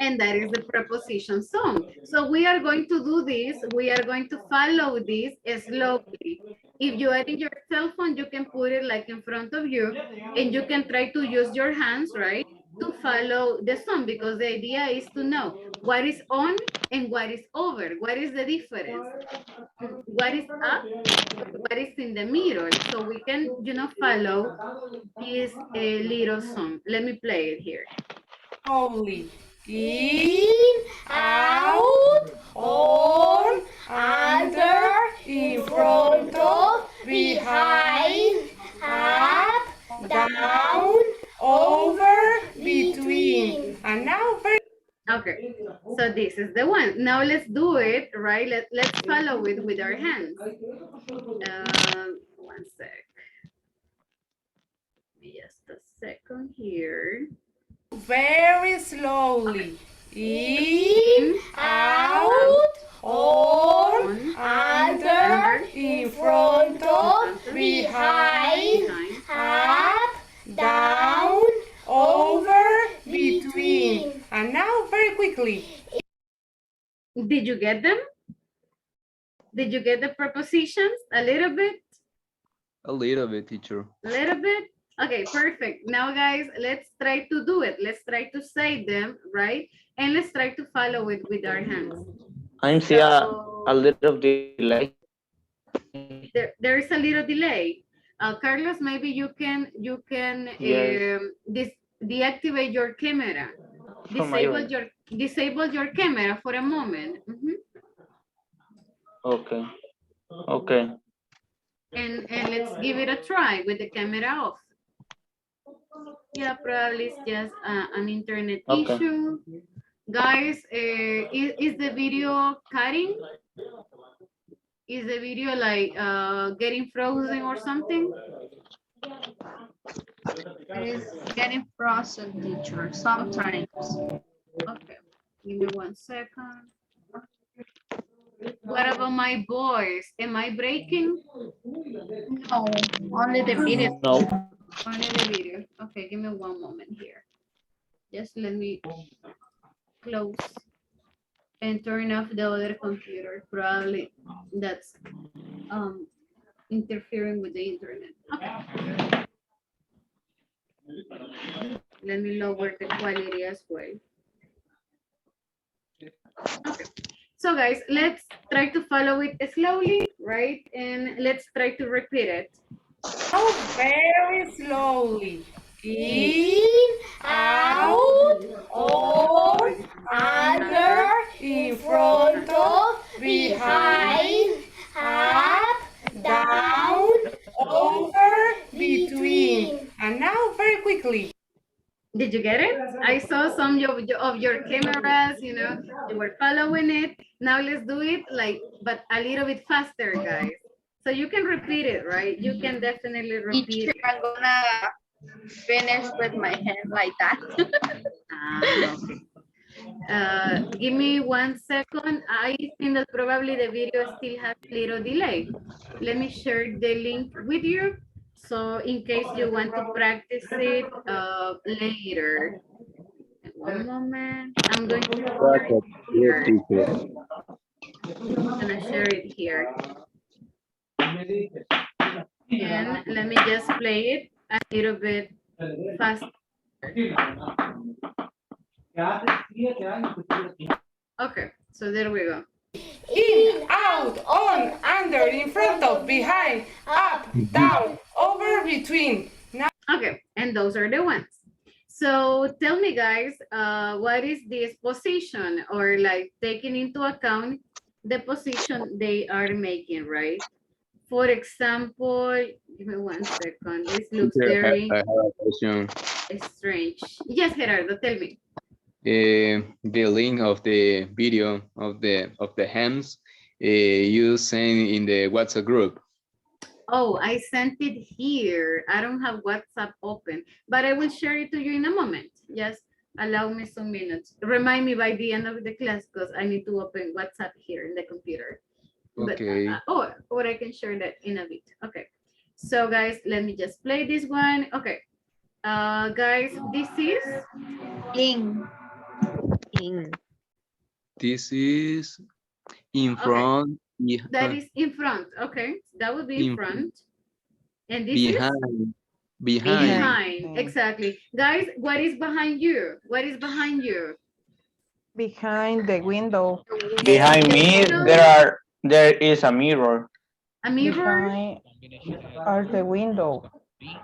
And that is the preposition song. So we are going to do this. We are going to follow this slowly. If you are in your cell phone, you can put it like in front of you and you can try to use your hands, right? to follow the song because the idea is to know what is on and what is over. What is the difference? What is up? What is in the middle? So we can, follow this little song. Let me play it here. Slowly. In, out, on, under, in front of, behind, up, down, over, between. And now very Okay, so this is the one. Now let's do it, right? Let's follow it with our hands. One sec. Just a second here. very slowly. In, out, on, under, in front of, behind, up, down, over, between. And now very quickly. Did you get them? Did you get the prepositions a little bit? A little bit, teacher. A little bit? Okay, perfect. Now, guys, let's try to do it. Let's try to say them, right? And let's try to follow it with our hands. I'm seeing a little delay. There is a little delay. Carlos, maybe you can Yes. deactivate your camera. Disable your camera for a moment. Okay. Okay. And let's give it a try with the camera off. Yeah, probably it's just an internet issue. Guys, is the video cutting? Is the video like getting frozen or something? It's getting frozen, teacher, sometimes. Okay, give me 1 second. What about my voice? Am I breaking? No, only the video. No. Only the video. Okay, give me 1 moment here. Just let me close and turn off the other computer. Probably that's interfering with the internet. Okay. Let me lower the quality as well. Okay. So guys, let's try to follow it slowly, right? And let's try to repeat it. Now very slowly. In, out, on, under, in front of, behind, up, down, over, between. And now very quickly. Did you get it? I saw some of your cameras, you were following it. Now let's do it but a little bit faster, guys. So you can repeat it, right? You can definitely repeat it. I'm gonna finish with my hand like that. Okay. Give me 1 second. I think that probably the video still has a little delay. Let me share the link with you. So in case you want to practice it later. One moment. I'm going to share it here. I'm gonna share it here. And let me just play it a little bit faster. Okay, so there we go. In, out, on, under, in front of, behind, up, down, over, between. Now Okay, and those are the ones. So tell me, guys, what is this position, or like taking into account the position they are making, right? For example, give me 1 second. This looks very I have a question. strange. Yes, Gerardo, tell me. The link of the video of the hams you send in the WhatsApp group. Oh, I sent it here. I don't have WhatsApp open, but I will share it to you in a moment. Just allow me some minutes. Remind me by the end of the class because I need to open WhatsApp here in the computer. Okay. But, or I can share that in a bit. Okay. So guys, let me just play this one. Okay. Guys, this is In. This is in front. That is in front. Okay. That would be in front. And this behind. Behind. Behind, exactly. Guys, what is behind you? What is behind you? Behind the window. Behind me, there is a mirror. A mirror? Behind are the window.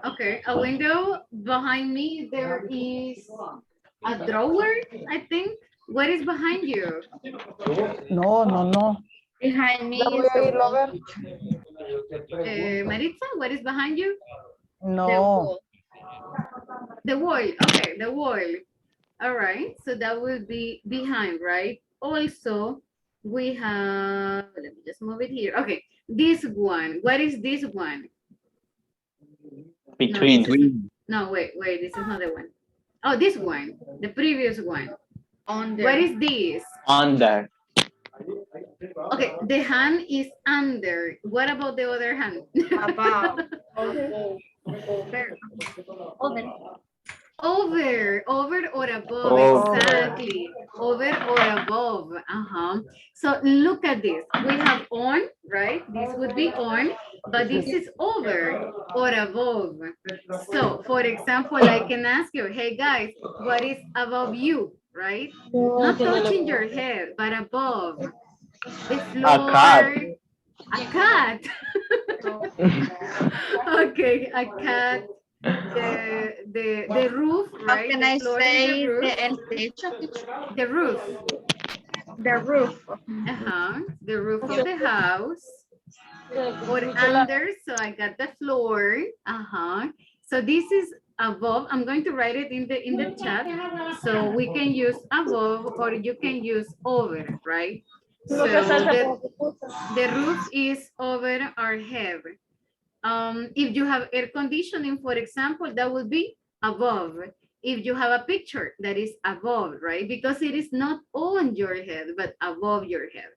Okay, a window. Behind me, there is a drawer, I think. What is behind you? No. Behind me Ya voy is a the irlo a wall. ver. Maritza, what is behind you? No. The wall. Okay, the wall. All right, so that will be behind, right? Also, we have, let me just move it here. Okay, this one. What is this one? Between. No, wait, this is not the one. Oh, this one, the previous one. Under. What is this? Under. Okay, the hand is under. What about the other hand? Above. Over or above, Over. exactly. Over or above. So look at this. We have on, right? This would be on, but this is over or above. So for example, I can ask you, hey guys, what is above you, right? Not touching your head, but above. The floor. A cat. A cat. Okay, a cat. The roof, How right? can The I floor is say the roof. el techo, teacher? The roof. The roof. The roof of the house. Or under, so I got the floor. So this is above. I'm going to write it in the chat. So we can use above or you can use over, right? So the roof is over our head. If you have air conditioning, for example, that would be above. If you have a picture, that is above, right? Because it is not on your head, but above your head.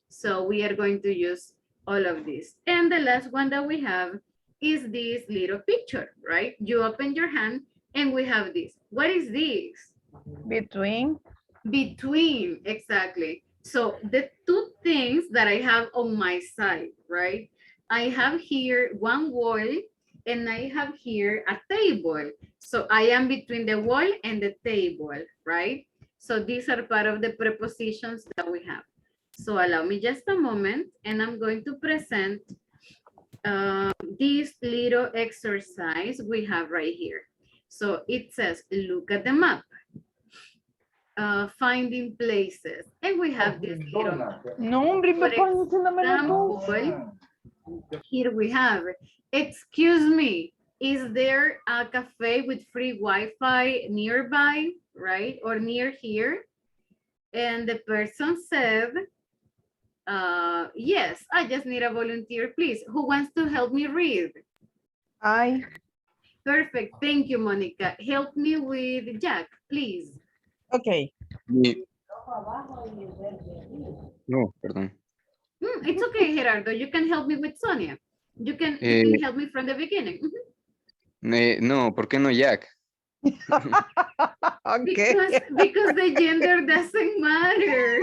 So we are going to use all of this. And the last one that we have is this little picture, right? You open your hand and we have this. What is this? Between. Between, exactly. So the two things that I have on my side, right? I have here one wall and I have here a table. So I am between the wall and the table, right? So these are part of the prepositions that we have. So allow me just a moment and I'm going to present this little exercise we have right here. So it says, look at the map. Finding places. And we have this little, No, for example, here we have, excuse me, is there a cafe with free Wi-Fi nearby, right? Or near here? And the person said, yes, I just need a volunteer, please. Who wants to help me read? I. Perfect. Thank you, Monica. Help me with Jack, please. Okay. No, perdón. It's okay, Gerardo. You can help me with Sonia. You can help me from the beginning. No, ¿por qué no Jack? Okay. Because the gender doesn't matter.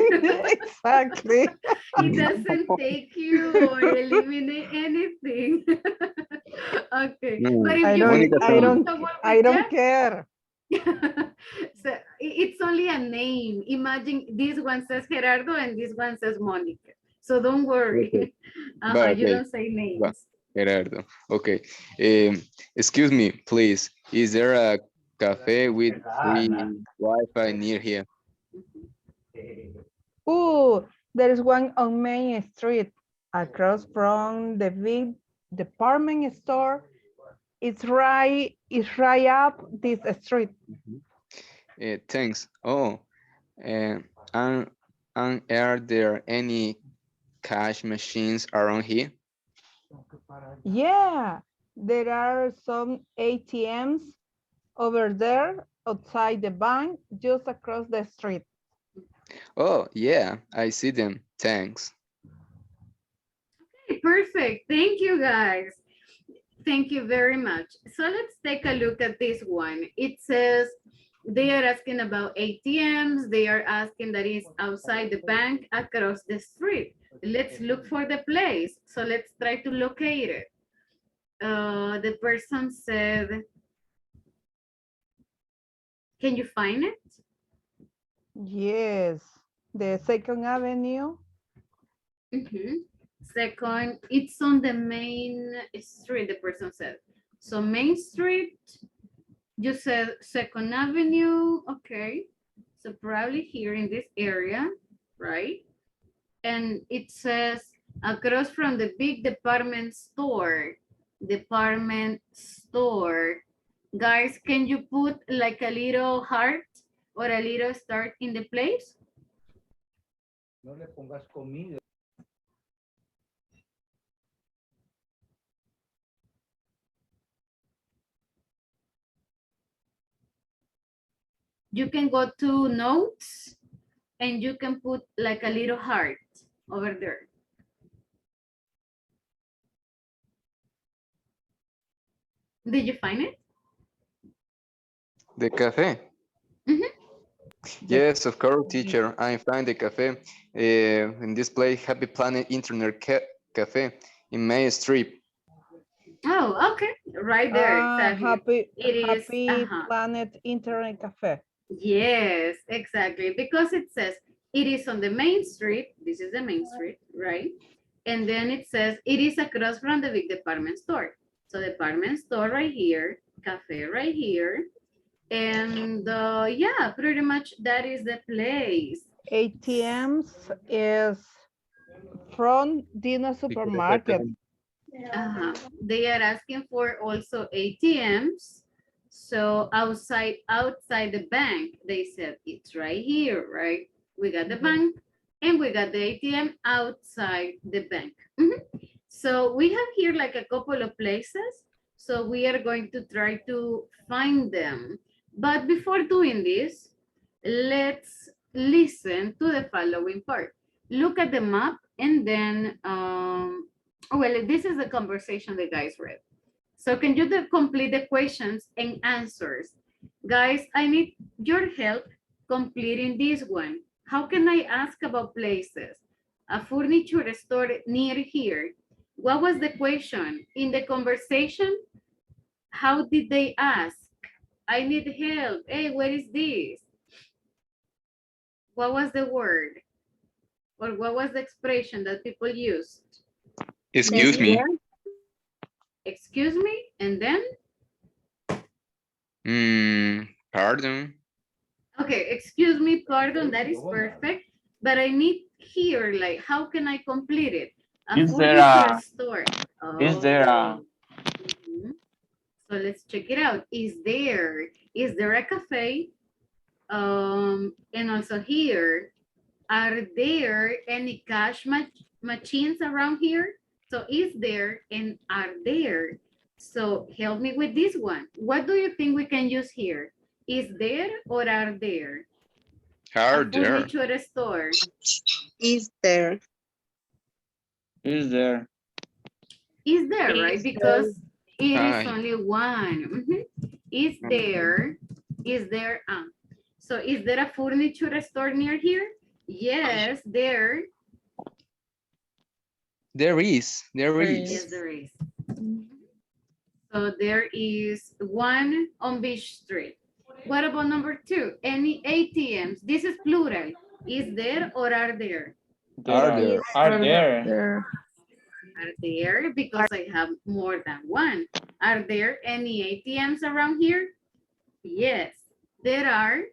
Exactly. It doesn't take you or eliminate anything. Okay. No, But if I you don't care. So it's only a name. Imagine this one says Gerardo and this one says Monica. So don't worry. Okay. You don't say names. Gerardo. Okay. Excuse me, please. Is there a cafe with free Wi-Fi near here? Oh, there is one on Main Street across from the big department store. It's right up this street. Thanks. Oh, and are there any cash machines around here? Yeah, there are some ATMs over there outside the bank just across the street. Oh, yeah, I see them. Thanks. Okay, perfect. Thank you, guys. Thank you very much. So let's take a look at this one. It says they are asking about ATMs. They are asking that is outside the bank across the street. Let's look for the place. So let's try to locate it. The person said, can you find it? Yes, the Second Avenue. Second, it's on the main street, the person said. So Main Street, you said Second Avenue, okay. So probably here in this area, right? And it says across from the big department store. Department store. Guys, can you put like a little heart or a little star in the place? No le pongas comida. You can go to notes and you can put like a little heart over there. Did you find it? The cafe. Yes, of course, teacher. I find the cafe in this place, Happy Planet Internet Cafe in Main Street. Oh, okay. Right there, exactly. Happy Planet Internet Cafe. Yes, exactly. Because it says it is on the main street. This is the main street, right? And then it says it is across from the big department store. So department store right here, cafe right here. And yeah, pretty much that is the place. ATMs is from Dina Supermarket. They are asking for also ATMs. So outside the bank, they said it's right here, right? We got the bank and we got the ATM outside the bank. So we have here like a couple of places. So we are going to try to find them. But before doing this, let's listen to the following part. Look at the map and then, well, this is the conversation the guys read. So can you complete the questions and answers? Guys, I need your help completing this one. How can I ask about places? A furniture store near here. What was the question? In the conversation, how did they ask? I need help. Hey, what is this? What was the word? Or what was the expression that people used? Excuse me. Excuse me, and then? Pardon. Okay, excuse me, pardon, that is perfect. But I need here, like, how can I complete it? Is there a store. So let's check it out. Is there a cafe? And also here, are there any cash machines around here? So is there and are there? So help me with this one. What do you think we can use here? Is there or are there? Are a there? Furniture store. Is there? Is there? Is there, right? Because it is Hi. only one. Is there? So is there a furniture store near here? Yes, there. There is. Yes, there is. So there is one on Beach Street. What about number 2? Any ATMs? This is plural. Is there or are there? Are there? Are there? Are there? Because I have more than one. Are there any ATMs around here? Yes, there are.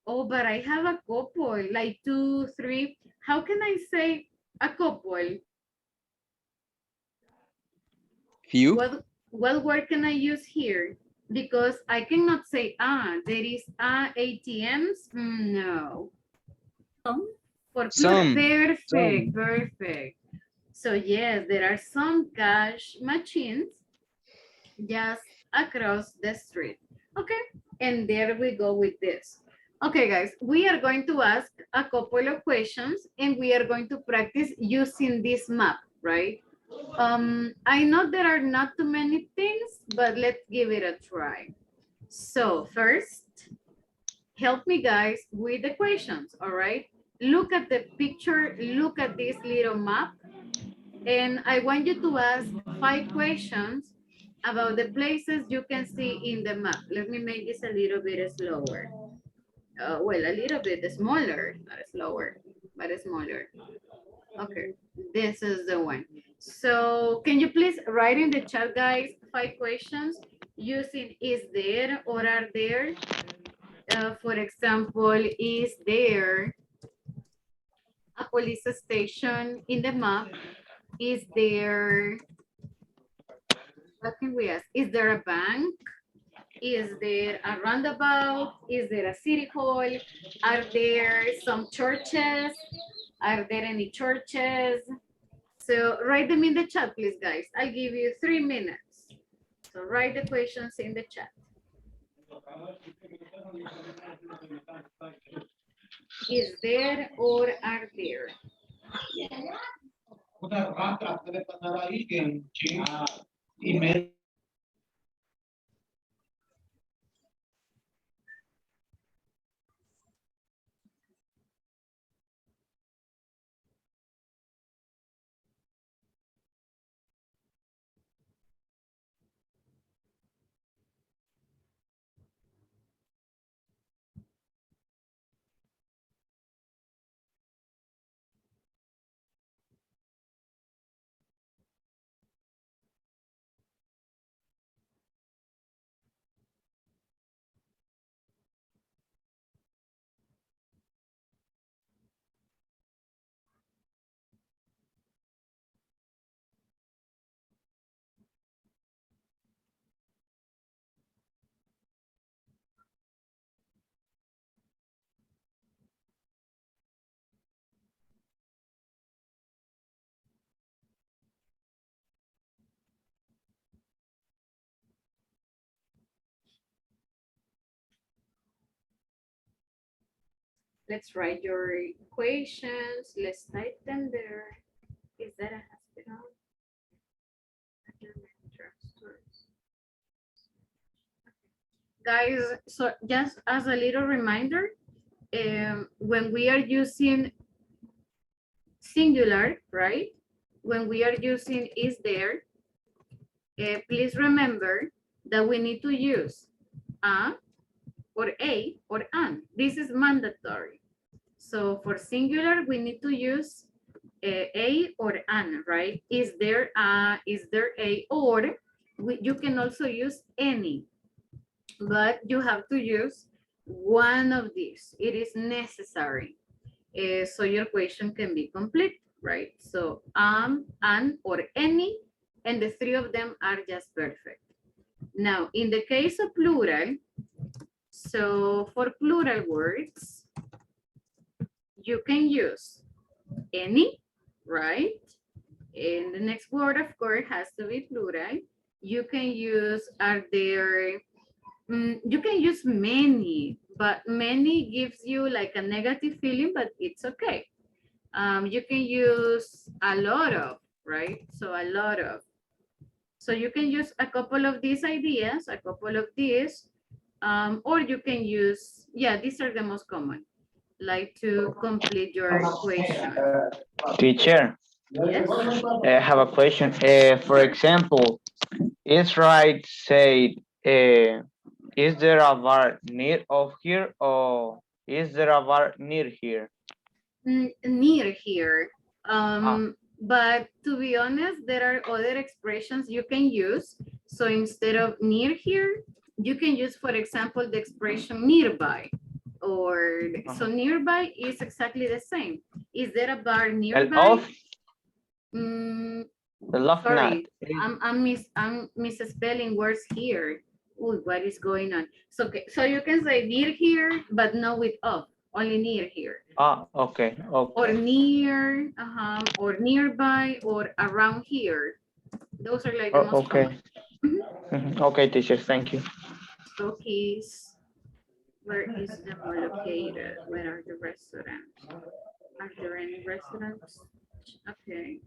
Oh, but I have a couple, like 2, 3. How can I say a couple? Few? What word can I use here? Because I cannot say, there is ATMs. No. For Some. Perfect, perfect. So yes, there are some cash machines just across the street. Okay, and there we go with this. Okay, guys, we are going to ask a couple of questions and we are going to practice using this map, right? I know there are not too many things, but let's give it a try. So first, help me guys with the questions, all right? Look at the picture, look at this little map. And I want you to ask 5 questions about the places you can see in the map. Let me make this a little bit slower. Well, a little bit smaller, not slower, but smaller. Okay, this is the one. So can you please write in the chat, guys, 5 questions using is there or are there? For example, is there a police station in the map? Is there, what can we ask? Is there a bank? Is there a roundabout? Is there a city hall? Are there some churches? Are there any churches? So write them in the chat, please, guys. I'll give you 3 minutes. So write the questions in the chat. Is there or are there? Una rata puede pasar ahí que y me Let's write your equations. Let's type them there. Is that a hospital? Guys, so just as a little reminder, when we are using singular, right? When we are using is there, please remember that we need to use a or a or an. This is mandatory. So for singular, we need to use a or an, right? Is there a, or you can also use any, but you have to use one of these. It is necessary. So your question can be complete, right? So an, or any, and the 3 of them are just perfect. Now, in the case of plural, so for plural words, you can use any, right? And the next word, of course, has to be plural. You can use are there, you can use many, but many gives you like a negative feeling, but it's okay. You can use a lot of, right? So a lot of. So you can use a couple of these ideas, a couple of these, or you can use, yeah, these are the most common, like to complete your equation. Teacher, Yes. I have a question. For example, is right said, is there a bar near of here or is there a bar near here? Near here. But to be honest, there are other expressions you can use. So instead of near here, you can use, for example, the expression nearby. Or so nearby is exactly the same. Is there a bar nearby? The love Sorry, not. I'm misspelling words here. Ooh, what is going on? So okay, so you can say near here, but not with of, only near here. Okay, okay. Or near, or nearby, or around here. Those are like the most okay. common. Okay, teacher, thank you. Okay, where is the mall located? Where are the restaurants? Are there any restaurants? Okay.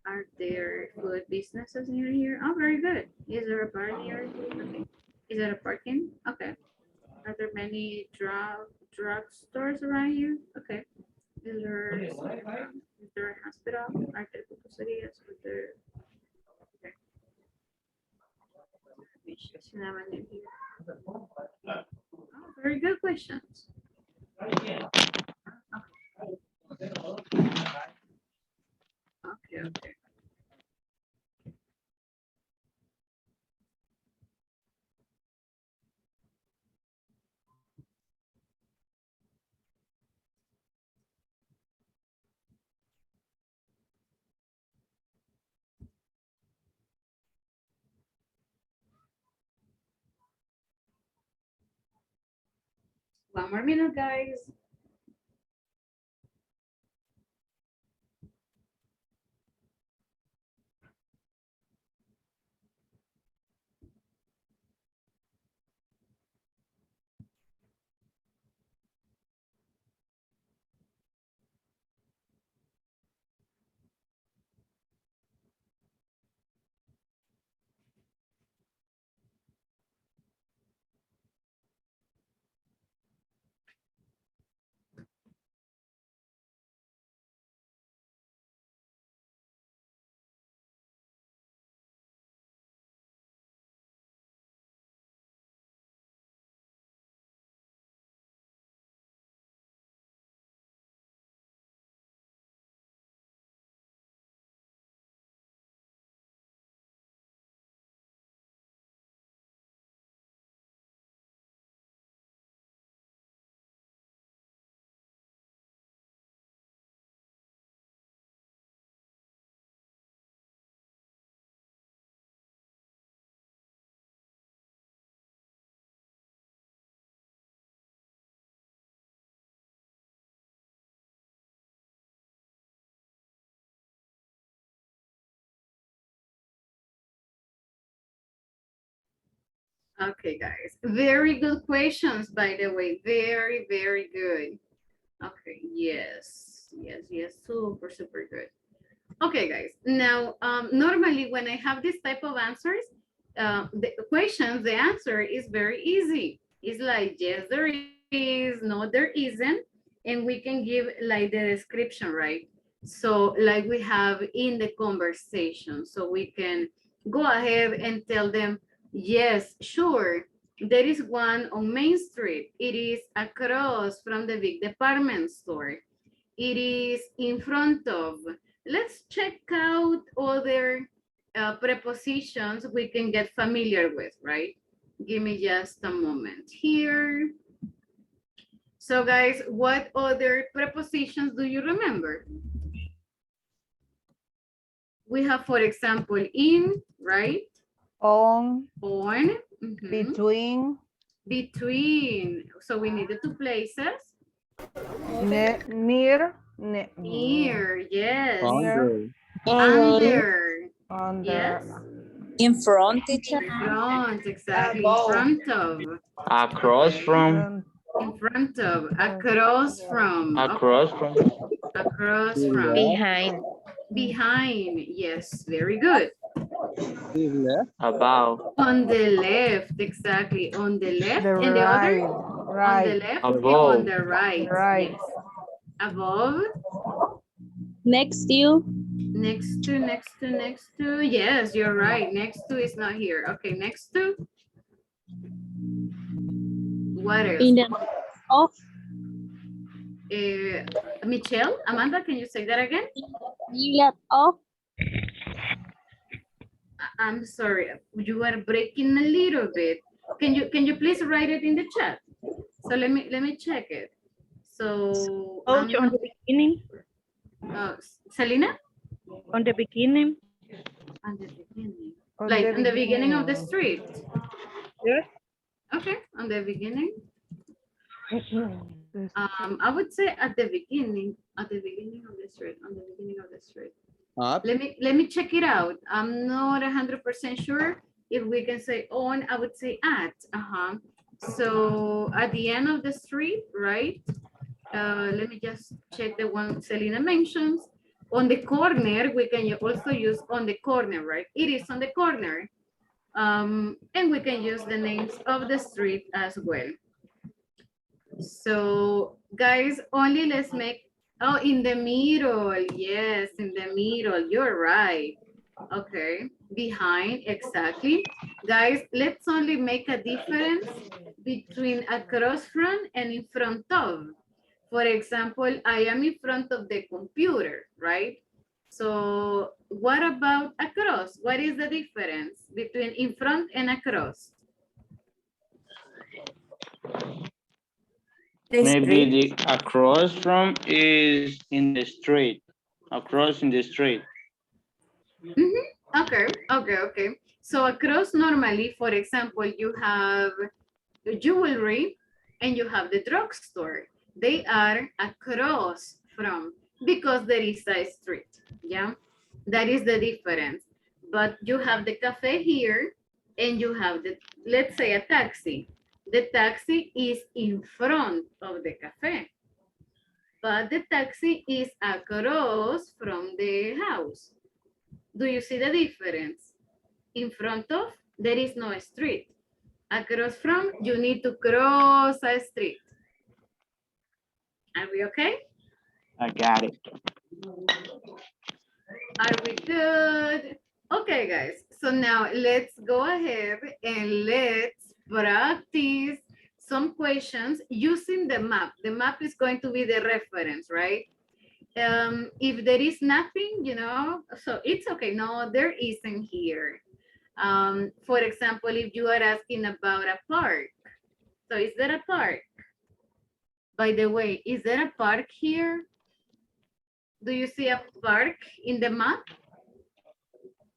Are there food businesses near here? Oh, very good. Is there a bar near? Okay. Is there a parking? Okay. Are there many drug stores around here? Okay. Is there a hospital? Are there sería sobre very good questions. Okay. One more minute, guys. Okay, guys. Very good questions, by the way. Very, very good. Okay, yes. Super good. Okay, guys. Now, normally when I have this type of answers, the questions, the answer is very easy. It's like, yes, there is, no, there isn't. And we can give like the description, right? So like we have in the conversation, so we can go ahead and tell them, yes, sure, there is one on Main Street. It is across from the big department store. It is in front of. Let's check out other prepositions we can get familiar with, right? Give me just a moment here. So guys, what other prepositions do you remember? We have, for example, in, right? On. Between. So we need the two places. Near. Near, yes. Under. Yes. In front, teacher. In front, exactly. In front of. Across from. In front of. Across from. Across from. Across from. Behind. Behind. Yes, very good. About. On the left, exactly. On the left. And the other? Right. On the left Above. and on the right. Right. Yes. Above. Next to. Next to. Yes, you're right. Next to is not here. Okay, next to. What else? In the of. Michelle, Amanda, can you say that again? Middle of. I'm sorry, you are breaking a little bit. Can you please write it in the chat? So let me check it. So On the beginning. Selena? On the beginning. On the beginning. Like on the beginning of the street. Yes. Okay, on the beginning. I would say at the beginning of the street, on the beginning of the street. Let me check it out. I'm not 100% sure if we can say on. I would say at. So at the end of the street, right? Let me just check the one Selena mentions. On the corner, we can also use on the corner, right? It is on the corner. And we can use the names of the street as well. So guys, only let's make Oh, in the middle. Yes, in the middle. You're right. Okay. Behind, exactly. Guys, let's only make a difference between across from and in front of. For example, I am in front of the computer, right? So what about across? What is the difference between in front and across? Maybe the across from is in the street. Across in the street. Okay. So across normally, for example, you have jewelry and you have the drugstore. They are across from because there is a street. Yeah, that is the difference. But you have the cafe here and you have the, let's say, a taxi. The taxi is in front of the cafe, but the taxi is across from the house. Do you see the difference? In front of, there is no street. Across from, you need to cross a street. Are we okay? I got it. Are we good? Okay, guys. So now let's go ahead and let's practice some questions using the map. The map is going to be the reference, right? If there is nothing, you know, so it's okay. No, there isn't here. For example, if you are asking about a park, so is there a park? By the way, is there a park here? Do you see a park in the map?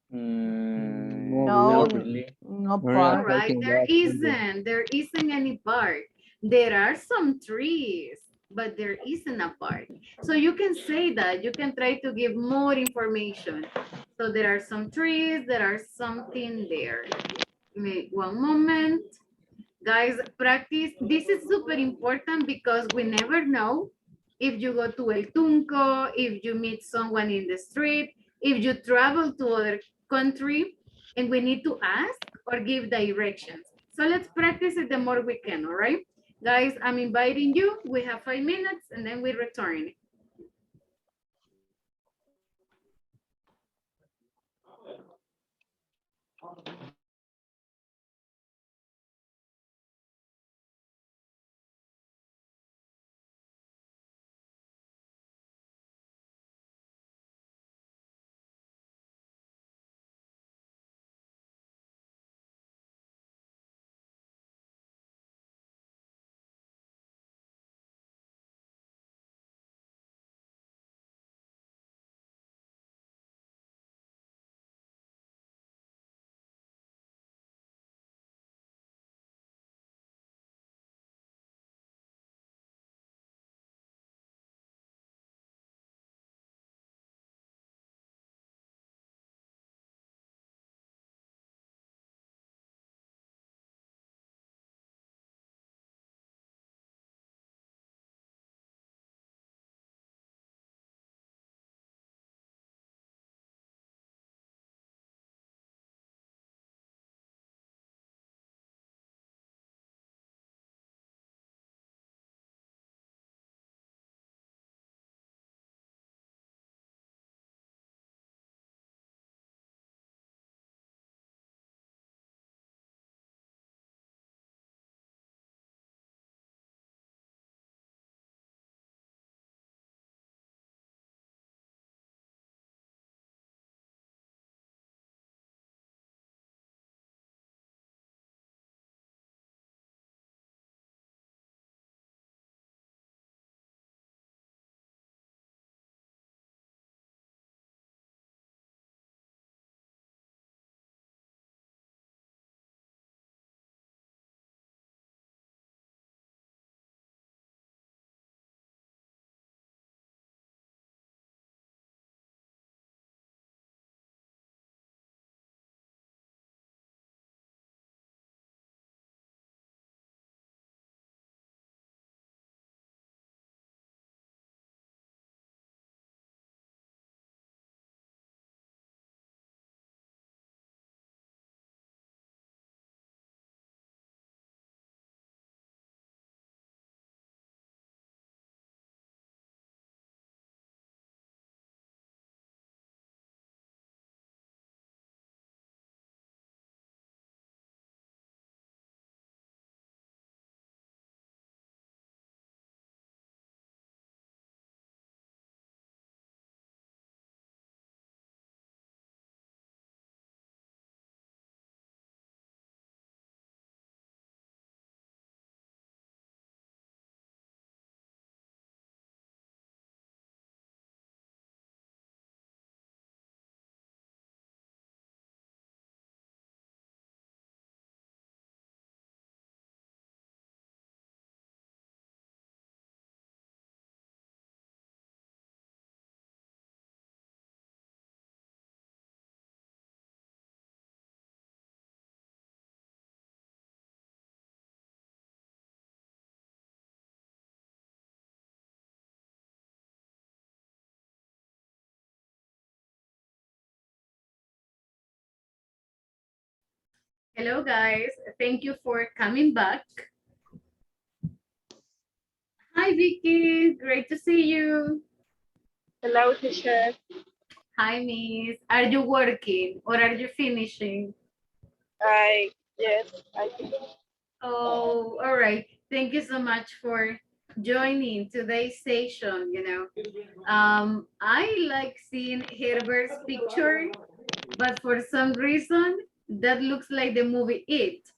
No, no All park. right, there isn't any park. There are some trees, but there isn't a park. So you can say that, you can try to give more information. So there are some trees, there are something there. Wait one moment. Guys, practice. This is super important because we never know if you go to El Tunco, if you meet someone in the street, if you travel to other country and we need to ask or give directions. So let's practice it the more we can, all right? Guys, I'm inviting you. We have 5 minutes and then we return. Hello, guys. Thank you for coming back. Hi, Vicky. Great to see you. Hello, teacher. Hi, Miss. Are you working or are you finishing? Yes, I think. Oh, all right. Thank you so much for joining today's session. I like seeing Herbert's picture, but for some reason, that looks like the movie It.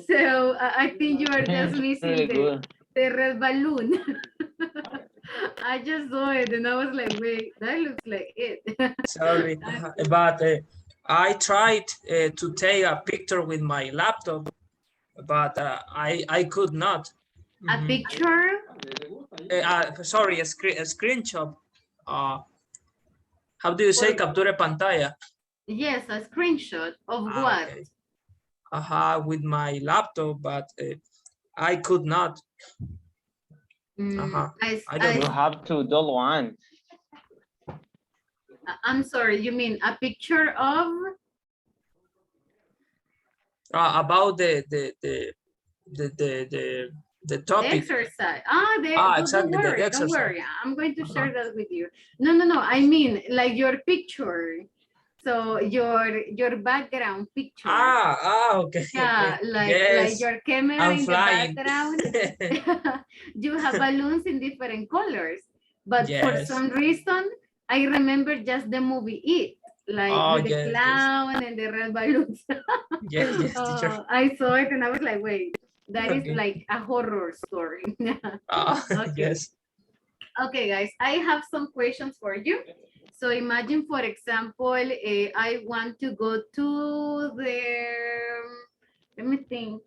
So I think you are just It's missing really good. the red balloon. I just saw it and I was like, wait, that looks like it. Sorry, but I tried to take a picture with my laptop, but I could not. A picture? Sorry, a screenshot. How do you say captura pantalla? Yes, a screenshot of what? Okay. With my laptop, but I could not. I don't You know. have to do one. I'm sorry, you mean a picture of? About the topic. The exercise. Exactly, Don't worry, the exercise. don't worry. I'm going to share that with you. No. I mean, like your picture. So your background picture. Okay. Yeah, Okay. like Yes, your camera I'm in flying. the background. You have balloons in different colors, but for Yes. some reason, I remember just the movie It, like with the Yes, clown and the red balloons. yes, teacher. I saw it and I was like, wait, that is Okay. like a horror story. Okay. Yes. Okay, guys, I have some questions for you. So imagine, for example, I want to go to the, let me think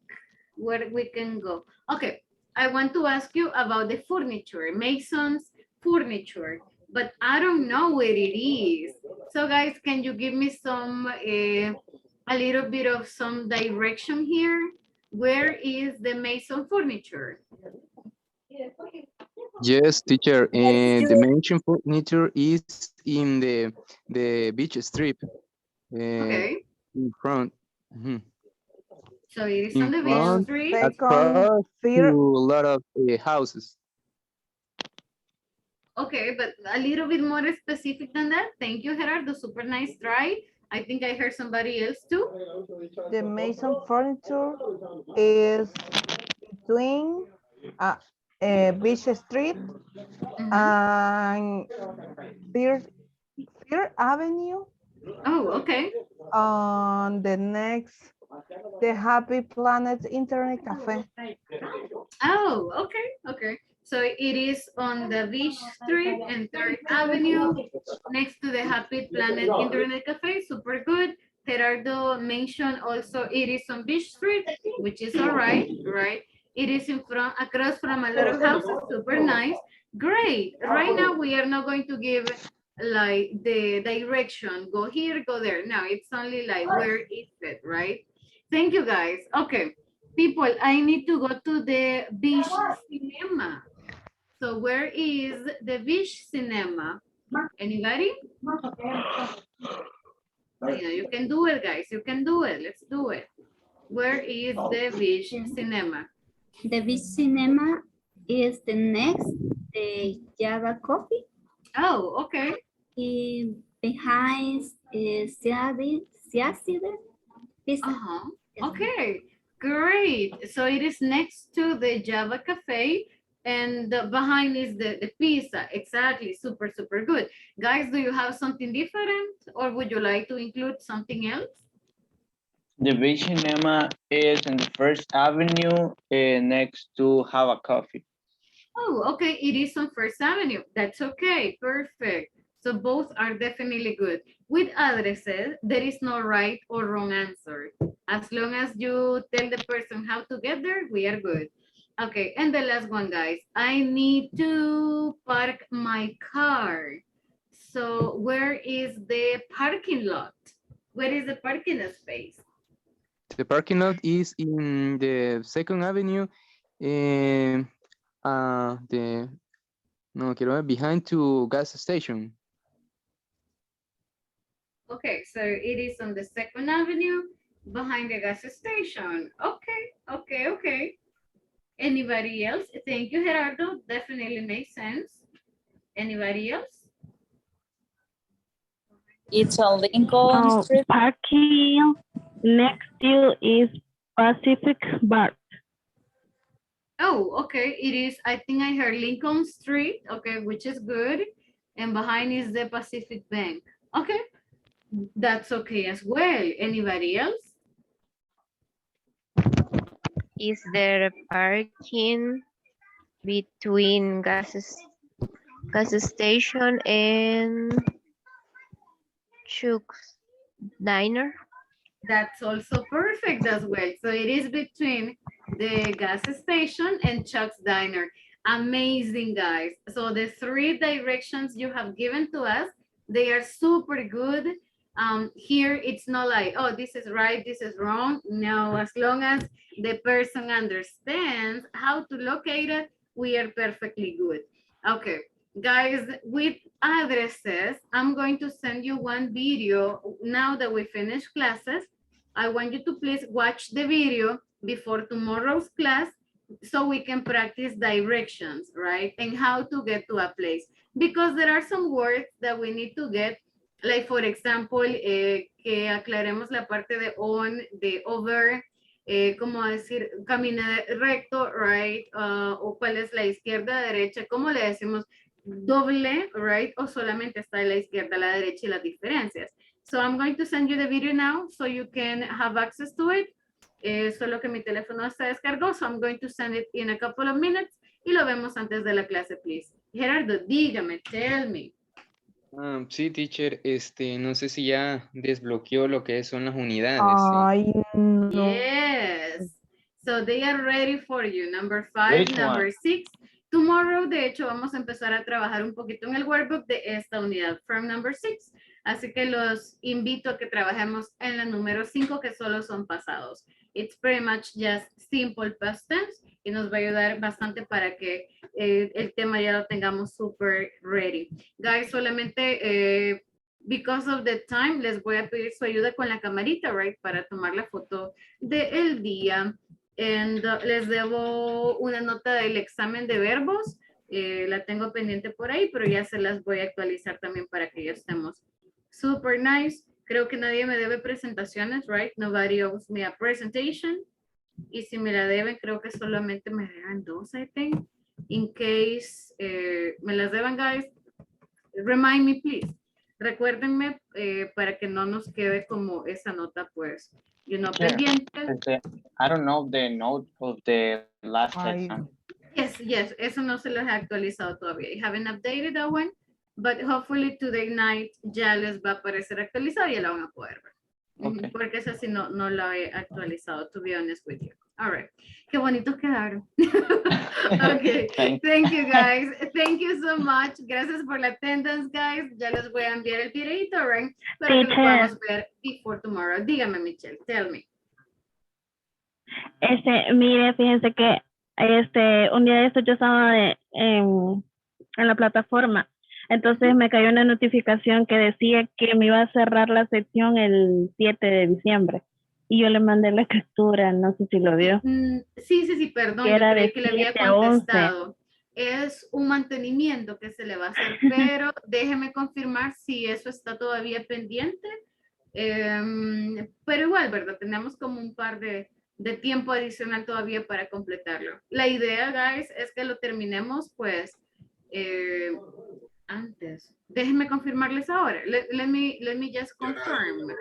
where we can go. Okay, I want to ask you about the furniture, Mason's furniture, but I don't know where it is. So guys, can you give me some, a little bit of some direction here? Where is the Mason furniture? Yes, teacher. And the mentioned furniture is in the beach strip. Okay. In front. Mhm. So it is In on the beach front, street. across to a lot of houses. Okay, but a little bit more specific than that. Thank you, Gerardo. Super nice try. I think I heard somebody else too. The Mason furniture is between Beach Street and Third Avenue. Oh, okay. On the next, the Happy Planet Internet Cafe. Oh, okay. So it is on the Beach Street and Third Avenue, next to the Happy Planet Internet Cafe. Super good. Gerardo mentioned also it is on Beach Street, which is all right, right? It is in front, across from a lot of houses. Super nice. Great. Right now we are not going to give like the direction. Go here, go there. No, it's only like where is it, right? Thank you, guys. Okay. People, I need to go to the beach cinema. So where is the beach cinema? Anybody? Yeah, you can do it, guys. You can do it. Let's do it. Where is the beach cinema? The beach cinema is the next, the Java Coffee. Oh, okay. Behind is Siaside Pizza. Okay, great. So it is next to the Java Cafe and behind is the pizza. Exactly, super good. Guys, do you have something different or would you like to include something else? The beach cinema is in the First Avenue next to Have a Coffee. Oh, okay, it is on First Avenue. That's okay, perfect. So both are definitely good. With addresses, there is no right or wrong answer. As long as you tell the person how to get there, we are good. Okay, and the last one, guys. I need to park my car. So where is the parking lot? Where is the parking space? The parking lot is in the Second Avenue. Quiero ver, behind to gas station. Okay, so it is on the 2nd Avenue behind the gas station. Okay. Anybody else? Thank you, Gerardo. Definitely makes sense. Anybody else? It's on Lincoln Street. Parking next to is Pacific Bar. Oh, okay. It is, I think I heard Lincoln Street, okay, which is good. And behind is the Pacific Bank. Okay, that's okay as well. Anybody else? Is there a parking between gas station and Chuck's Diner? That's also perfect as well. So it is between the gas station and Chuck's Diner. Amazing, guys. So the 3 directions you have given to us, they are super good. Here, it's not like, oh, this is right, this is wrong. No, as long as the person understands how to locate it, we are perfectly good. Okay, guys, with addresses, I'm going to send you one video now that we finish classes. I want you to please watch the video before tomorrow's class so we can practice directions, right? And how to get to a place. Because there are some words that we need to get, like for example, que aclaremos la parte de on, de over, como decir, camina recto, right? O cuál es la izquierda, derecha, ¿cómo le decimos? Doble, right? O solamente está la izquierda, la derecha y las diferencias. So I'm going to send you the video now so you can have access to it. Solo que mi teléfono está descargado, so I'm going to send it in a couple of minutes y lo vemos antes de la clase, please. Gerardo, dígame, tell me. Sí, teacher, no sé si ya desbloqueó lo que son las unidades. Ay, no. Yes. So they are ready for you. Number 5, Which number one? 6. Tomorrow, de hecho, vamos a empezar a trabajar un poquito en el workbook de esta unidad, from number 6. Así que los invito a que trabajemos en la número 5, que solo son pasados. It's pretty much just simple past tense y nos va a ayudar bastante para que el tema ya lo tengamos super ready. Guys, solamente because of the time, les voy a pedir su ayuda con la camarita, right? Para tomar la foto del día. And les debo una nota del examen de verbos. La tengo pendiente por ahí, pero ya se las voy a actualizar también para que ya estemos super nice. Creo que nadie me debe presentaciones, right? Nobody owes me a presentation. Y si me la deben, creo que solamente me deben 2, I think. In case me las deban, guys, remind me, please. Recuérdenme para que no nos quede como esa nota, pues, you know, pendiente. I don't know the note of the last exam. Yes, eso no se los he actualizado todavía. I haven't updated that one, but hopefully today night ya les va a aparecer actualizado y ya la van a poder ver. Okay. Porque esa sí no la he actualizado, to be honest with you. All right. Qué bonitos quedaron. Okay. Thank you, guys. Thank you so much. Gracias por la attendance, guys. Ya les voy a enviar el videito, right? Para que lo podamos ver before tomorrow. Dígame, Michelle. Tell me. Mire, fíjense que un día de estos yo estaba en la plataforma. Entonces me cayó una notificación que decía que me iba a cerrar la sección el 7 de diciembre. Y yo le mandé la captura, no sé si lo vio. Sí, perdón, yo creí que le había contestado. Es un mantenimiento que se le va a hacer, pero déjeme confirmar si eso está todavía pendiente. Pero igual, ¿verdad? Tenemos como un par de tiempo adicional todavía para completarlo. La idea, guys, es que lo terminemos, pues, antes. Déjenme confirmarles ahora. Let me just confirm.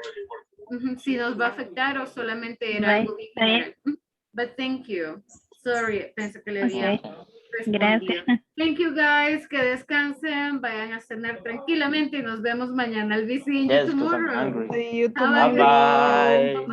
Si nos va a afectar o solamente era algo general. But thank you. Sorry, pensé que le había respondido. Thank you, guys. Que descansen, vayan a cenar tranquilamente y nos vemos mañana. I'll be seeing you tomorrow. See you tomorrow. Bye.